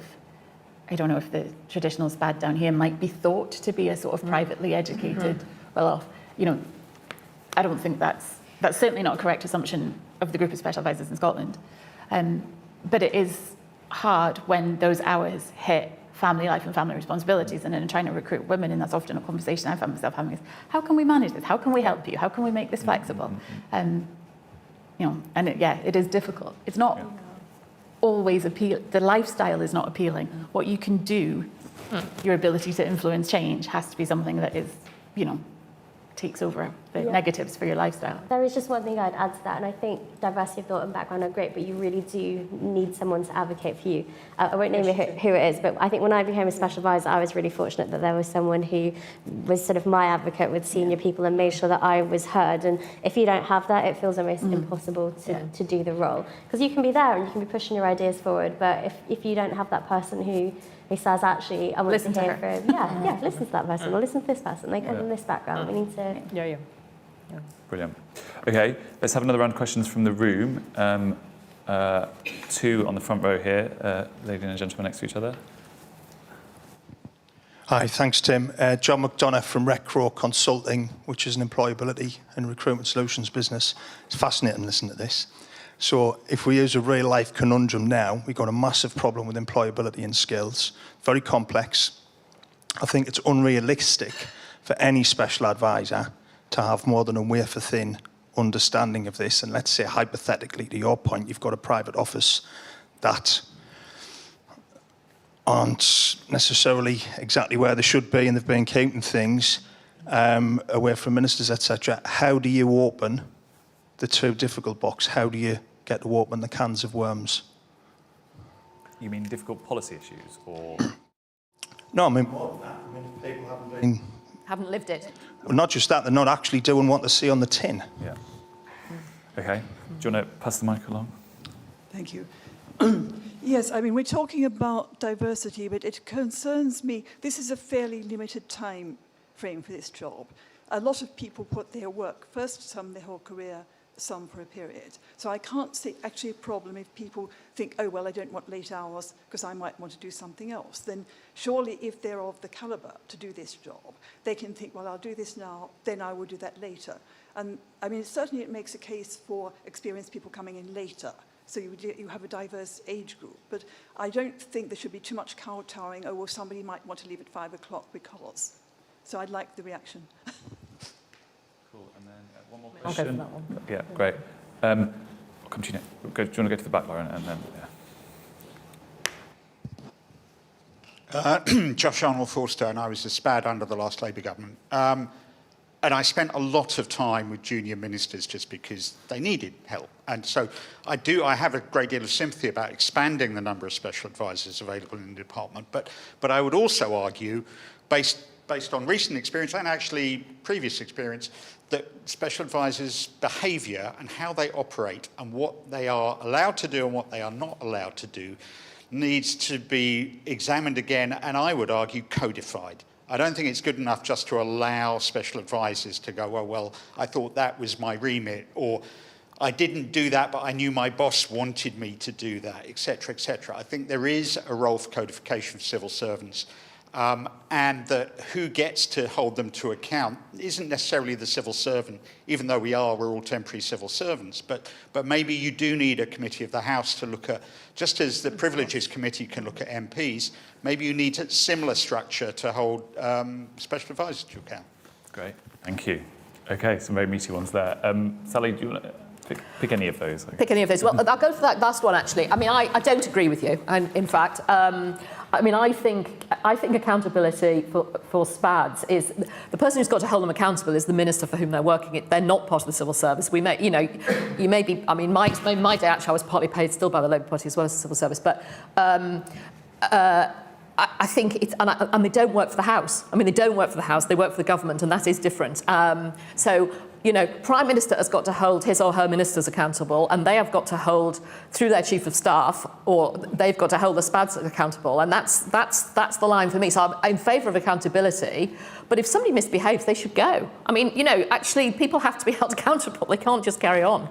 I don't know if the traditional SpAD down here might be thought to be a sort of privately educated, well-off. I don't think that's certainly not a correct assumption of the group of special advisors in Scotland. But it is hard when those hours hit family life and family responsibilities, and in trying to recruit women, and that's often a conversation I found myself having is, how can we manage this? How can we help you? How can we make this flexible? It is difficult. It's not always appealing. The lifestyle is not appealing. What you can do, your ability to influence change, has to be something that is, takes over the negatives for your lifestyle. There is just one thing I'd add to that, and I think diversity of thought and background are great, but you really do need someone to advocate for you. I won't name who it is, but I think when I became a special advisor, I was really fortunate that there was someone who was sort of my advocate with senior people and made sure that I was heard. And if you don't have that, it feels almost impossible to do the role. Because you can be there and you can be pushing your ideas forward, but if you don't have that person who says, actually, I want listen to hear to her. from, listen to that person, or listen to this person. They come from this background. We need to... Brilliant. Okay, let's have another round of questions from the room. Two on the front row here, lady and a gentleman next to each other. Hi, thanks, Tim. John McDonough from RecRaw Consulting, which is an employability and recruitment solutions business. It's fascinating to listen to this. So if we use a real-life conundrum now, we've got a massive problem with employability and skills. Very complex. I think it's unrealistic for any special advisor to have more than a wafer-thin understanding of this. And let's say, hypothetically, to your point, you've got a private office that aren't necessarily exactly where they should be, and they've been keeping things away from ministers, etc. How do you open the too difficult box? How do you get to open the cans of worms? You mean difficult policy issues, or? No, I mean more than that. I mean, people Haven't lived it. well, not just that, they're not actually doing what they see on the tin. Yeah. Okay. Do you want to pass the mic along? Thank you. Yes, I mean, we're talking about diversity, but it concerns me. This is a fairly limited time frame for this job. A lot of people put their work first, some their whole career, some for a period. So I can't see actually a problem if people think, oh, well, I don't want late hours because I might want to do something else. Then surely if they're of the caliber to do this job, they can think, well, I'll do this now, then I will do that later. And I mean, certainly it makes a case for experienced people coming in later. So you have a diverse age group. But I don't think there should be too much kowtowing, oh, well, somebody might want to leave at 5 o'clock because. So I'd like the reaction. Cool. And then one more I'll go question. for that one. Yeah, great. I'll come to you next. Do you want to go to the back, Lauren, and then? Yeah. Josh Arnold Forster, and I was a SpAD under the last Labour government. And I spent a lot of time with junior ministers just because they needed help. And so I have a great deal of sympathy about expanding the number of special advisors available in the department. But I would also argue, based on recent experience and actually previous experience, that special advisors' behaviour and how they operate and what they are allowed to do and what they are not allowed to do needs to be examined again, and I would argue codified. I don't think it's good enough just to allow special advisors to go, well, I thought that was my remit, or I didn't do that, but I knew my boss wanted me to do that, etc., etc. I think there is a role for codification of civil servants, and that who gets to hold them to account isn't necessarily the civil servant, even though we're all temporary civil servants, but maybe you do need a committee of the House to look at, just as the Privileges Committee can look at MPs, maybe you need a similar structure to hold special advisors to account. Great, thank you. Okay, some very meaty ones there. Sally, do you want to pick any of those? Pick any of those. Well, I'll go for that last one, actually. I mean, I don't agree with you, and in fact. I mean, I think accountability for SpAds is the person who's got to hold them accountable is the minister for whom they're working. They're not part of the civil service. We may, you may be. I mean, my day actually I was partly paid still by the Labour Party as well as the civil service, but. I think it's, and they don't work for the House. I mean, they don't work for the House, they work for the government, and that is different. So, Prime Minister has got to hold his or her ministers accountable, and they have got to hold, through their Chief of Staff, or they've got to hold the SpAds accountable, and that's the line for me. So I'm in favour of accountability, but if somebody misbehaves, they should go. I mean, actually, people have to be held accountable. They can't just carry on.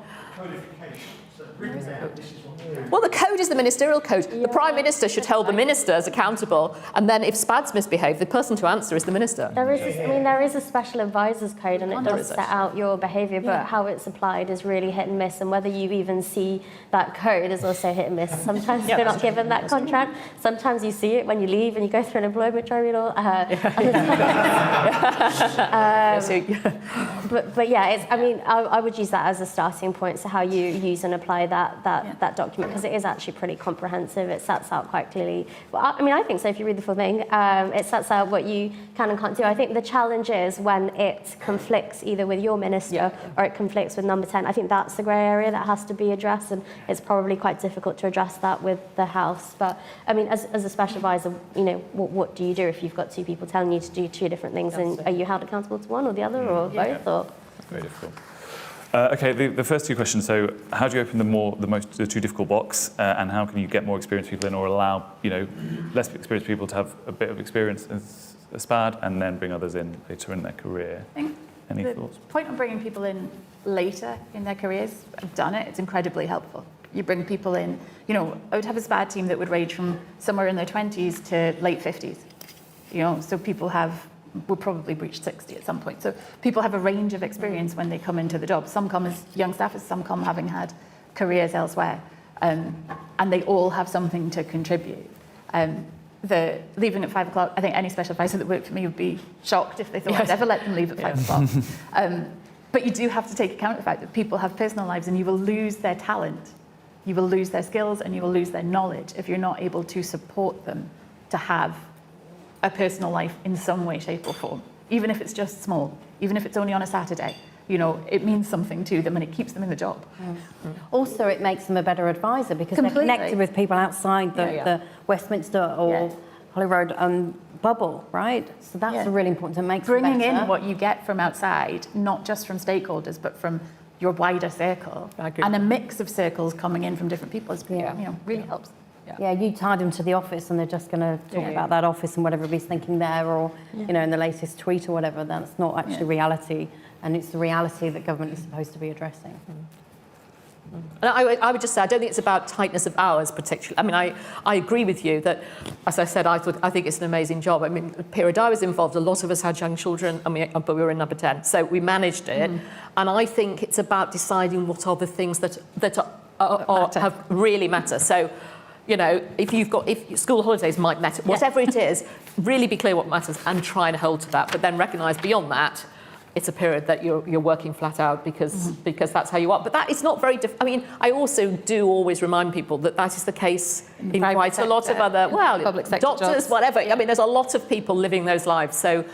Well, the code is the ministerial code. Yeah. The Prime Minister should hold the ministers accountable, and then if SpAds misbehave, the person to answer is the minister. There is a special advisors code, and it does set out your behaviour, but how it's applied is really hit and miss, and whether you even see that code is also hit and miss. Sometimes you're not given that contract. Sometimes you see it when you leave and you go through an employment tribunal. But yeah, I would use that as a starting point. So how you use and apply that document, because it is actually pretty comprehensive. It sets out quite clearly. Well, I think so. If you read the full thing, it sets out what you can and can't do. I think the challenge is when it conflicts either with your minister or it conflicts with number 10. I think that's the grey area that has to be addressed, and it's probably quite difficult to address that with the House. But as a special advisor, what do you do if you've got two people telling you to do two different things, and are you held accountable to one or the other, or both? Or That's very difficult. Okay, the first two questions. So, how do you open the too difficult box, and how can you get more experienced people in, or allow less experienced people to have a bit of experience as a SpAD, and then bring others in later in their career? Any thoughts? The point of bringing people in later in their careers, I've done it. It's incredibly helpful. You bring people in. I would have a SpAD team that would range from somewhere in their 20s to late 50s. So people will probably reach 60 at some point. So people have a range of experience when they come into the job. Some come as young staffers, some come having had careers elsewhere. And they all have something to contribute. The leaving at 5 o'clock, I think any special advisor that worked for me would be shocked if they thought I'd ever let them leave at 5 o'clock. But you do have to take account of the fact that people have personal lives, and you will lose their talent, you will lose their skills, and you will lose their knowledge if you're not able to support them to have a personal life in some way, shape or form, even if it's just small, even if it's only on a Saturday. It means something to them, and it keeps them in the job. Also, it makes them a better advisor because they're connected with people outside the Westminster or Holyrood bubble, right? So that's really important to make bringing in what you get from outside, not just from stakeholders, but from your wider circle, and a mix of circles coming in from different people is really helps. Yeah, you tie them to the office and they're just going to talk about that office and what everybody's thinking there, or, in the latest tweet or whatever. That's not actually reality, and it's the reality that government is supposed to be addressing. And I would just say, I don't think it's about tightness of hours particularly. I agree with you that, as I said, I think it's an amazing job. The period I was involved, a lot of us had young children, but we were in number 10, so we managed it. And I think it's about deciding what are the things that have really matter. So, you know, if school holidays might matter, whatever it is, really be clear what matters and try and hold to that. But then recognise beyond that, it's a period that you're working flat out because that's how you are. But that is not very I mean, I also do always remind people that is the case in quite a lot of other, public sector doctors, jobs. whatever. I mean, there's a lot of people living those lives. So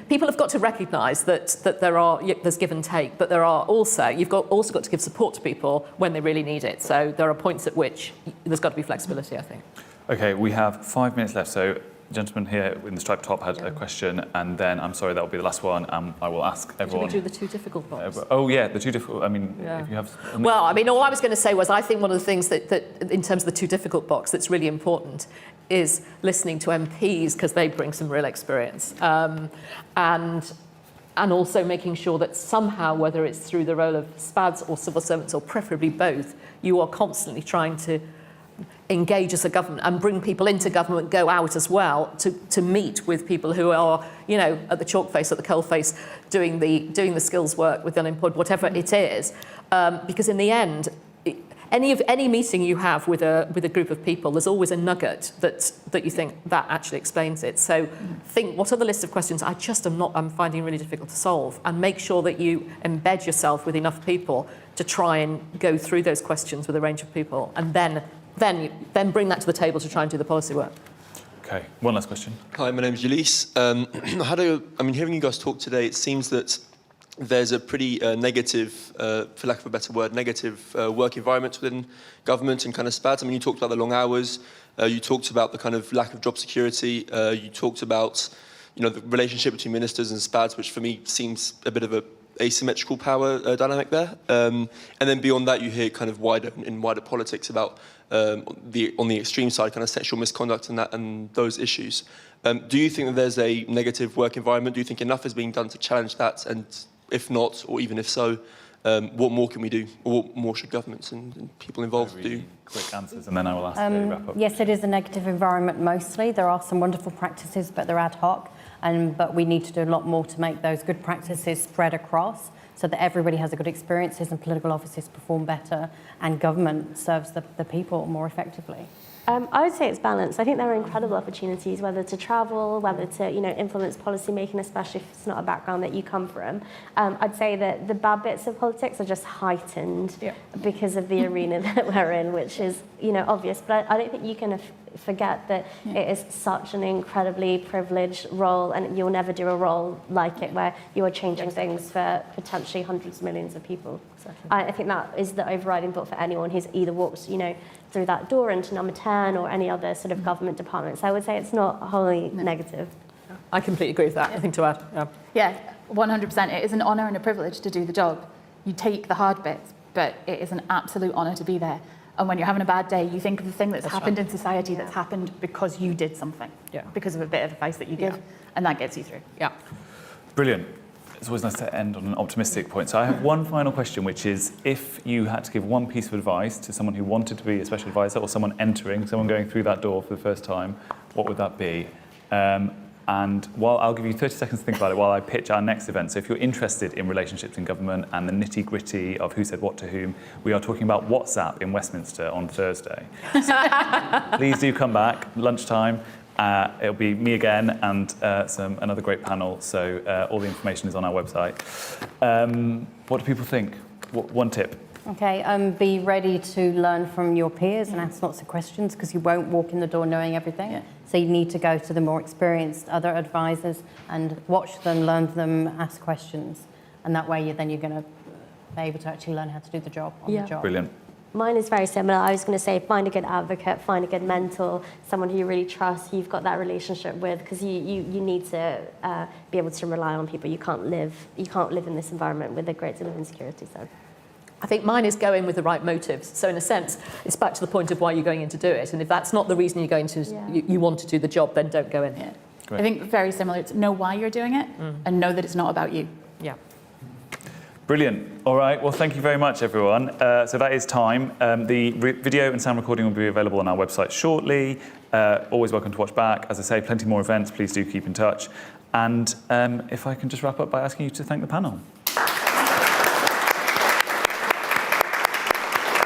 people have got to recognise that there's give and take, but you've also got to give support to people when they really need it. So there are points at which there's got to be flexibility, I think. Okay, we have 5 minutes left. So the gentleman here in the striped top had a question, and then I'm sorry, that will be the last one. I will ask everyone. Should we do the 2 difficult box? The 2 difficult. I mean, if you have. Well, I mean, all I was going to say was I think one of the things that in terms of the 2 difficult box that's really important is listening to MPs because they bring some real experience, and also making sure that somehow, whether it's through the role of SpAds or civil servants or preferably both, you are constantly trying to engage as a government and bring people into government, go out as well to meet with people who are, you know, at the chalk face, at the coal face, doing the skills work with the unemployed, whatever it is, because in the end, any meeting you have with a group of people, there's always a nugget that you think that actually explains it. So think, what are the list of questions I'm finding really difficult to solve, and make sure that you embed yourself with enough people to try and go through those questions with a range of people, and then bring that to the table to try and do the policy work. Okay, one last question. Hi, my name's Ulisse. Hearing you guys talk today, it seems that there's a pretty negative, for lack of a better word, negative work environment within government and kind of SpAds. I mean, you talked about the long hours, you talked about the kind of lack of job security, you talked about, you know, the relationship between ministers and SpAds, which for me seems a bit of a asymmetrical power dynamic there. And then beyond that, you hear kind of wider politics about on the extreme side, kind of sexual misconduct and those issues. Do you think that there's a negative work environment? Do you think enough is being done to challenge that? And if not, or even if so, what more can we do? Or what more should governments and people involved do? Quick answers, and then I will ask you to wrap up. Yes, it is a negative environment mostly. There are some wonderful practices, but they're ad hoc. But we need to do a lot more to make those good practices spread across so that everybody has a good experiences and political offices perform better and government serves the people more effectively. I would say it's balanced. I think there are incredible opportunities, whether to travel, whether to influence policy making, especially if it's not a background that you come from. I'd say that the bad bits of politics are just heightened because of the arena that we're in, which is obvious. But I don't think you can forget that it is such an incredibly privileged role, and you'll never do a role like it where you are changing things for potentially hundreds of millions of people. Exactly. I think that is the overriding thought for anyone who's either walked through that door into number 10 or any other sort of government department. So I would say it's not wholly negative. I completely agree with that. Nothing to add. Yeah, 100%. It is an honour and a privilege to do the job. You take the hard bits, but it is an absolute honour to be there. And when you're having a bad day, you think of the thing that's happened in society that's happened because you did something, because of a bit of advice that you give, and that gets you through. Yeah. Brilliant. It's always nice to end on an optimistic point. So I have one final question, which is, if you had to give one piece of advice to someone who wanted to be a special advisor, or someone going through that door for the first time, what would that be? And I'll give you 30 seconds to think about it while I pitch our next event. So if you're interested in relationships in government and the nitty-gritty of who said what to whom, we are talking about WhatsApp in Westminster on Thursday. So please do come back, lunchtime. It'll be me again and another great panel. So all the information is on our website. What do people think? One tip. Okay, be ready to learn from your peers and ask lots of questions, because you won't walk in the door knowing everything. Yeah. So you need to go to the more experienced other advisors and watch them, learn from them, ask questions. And that way you're going to be able to actually learn how to do the job on the job. Brilliant. Mine is very similar. I was going to say, find a good advocate, find a good mentor, someone who you really trust, you've got that relationship with, because you need to be able to rely on people. You can't live in this environment with a great deal of insecurity. So I think mine is go in with the right motives. So in a sense, it's back to the point of why you're going in to do it. And if that's not the reason you're going to, you want to do the job, then don't go in. Yeah. I think very similar. It's know why you're doing it and know that it's not about you. Yeah. Brilliant. All right. Well, thank you very much, everyone. So that is time. The video and sound recording will be available on our website shortly. Always welcome to watch back. As I say, plenty more events. Please do keep in touch. And if I can just wrap up by asking you to thank the panel.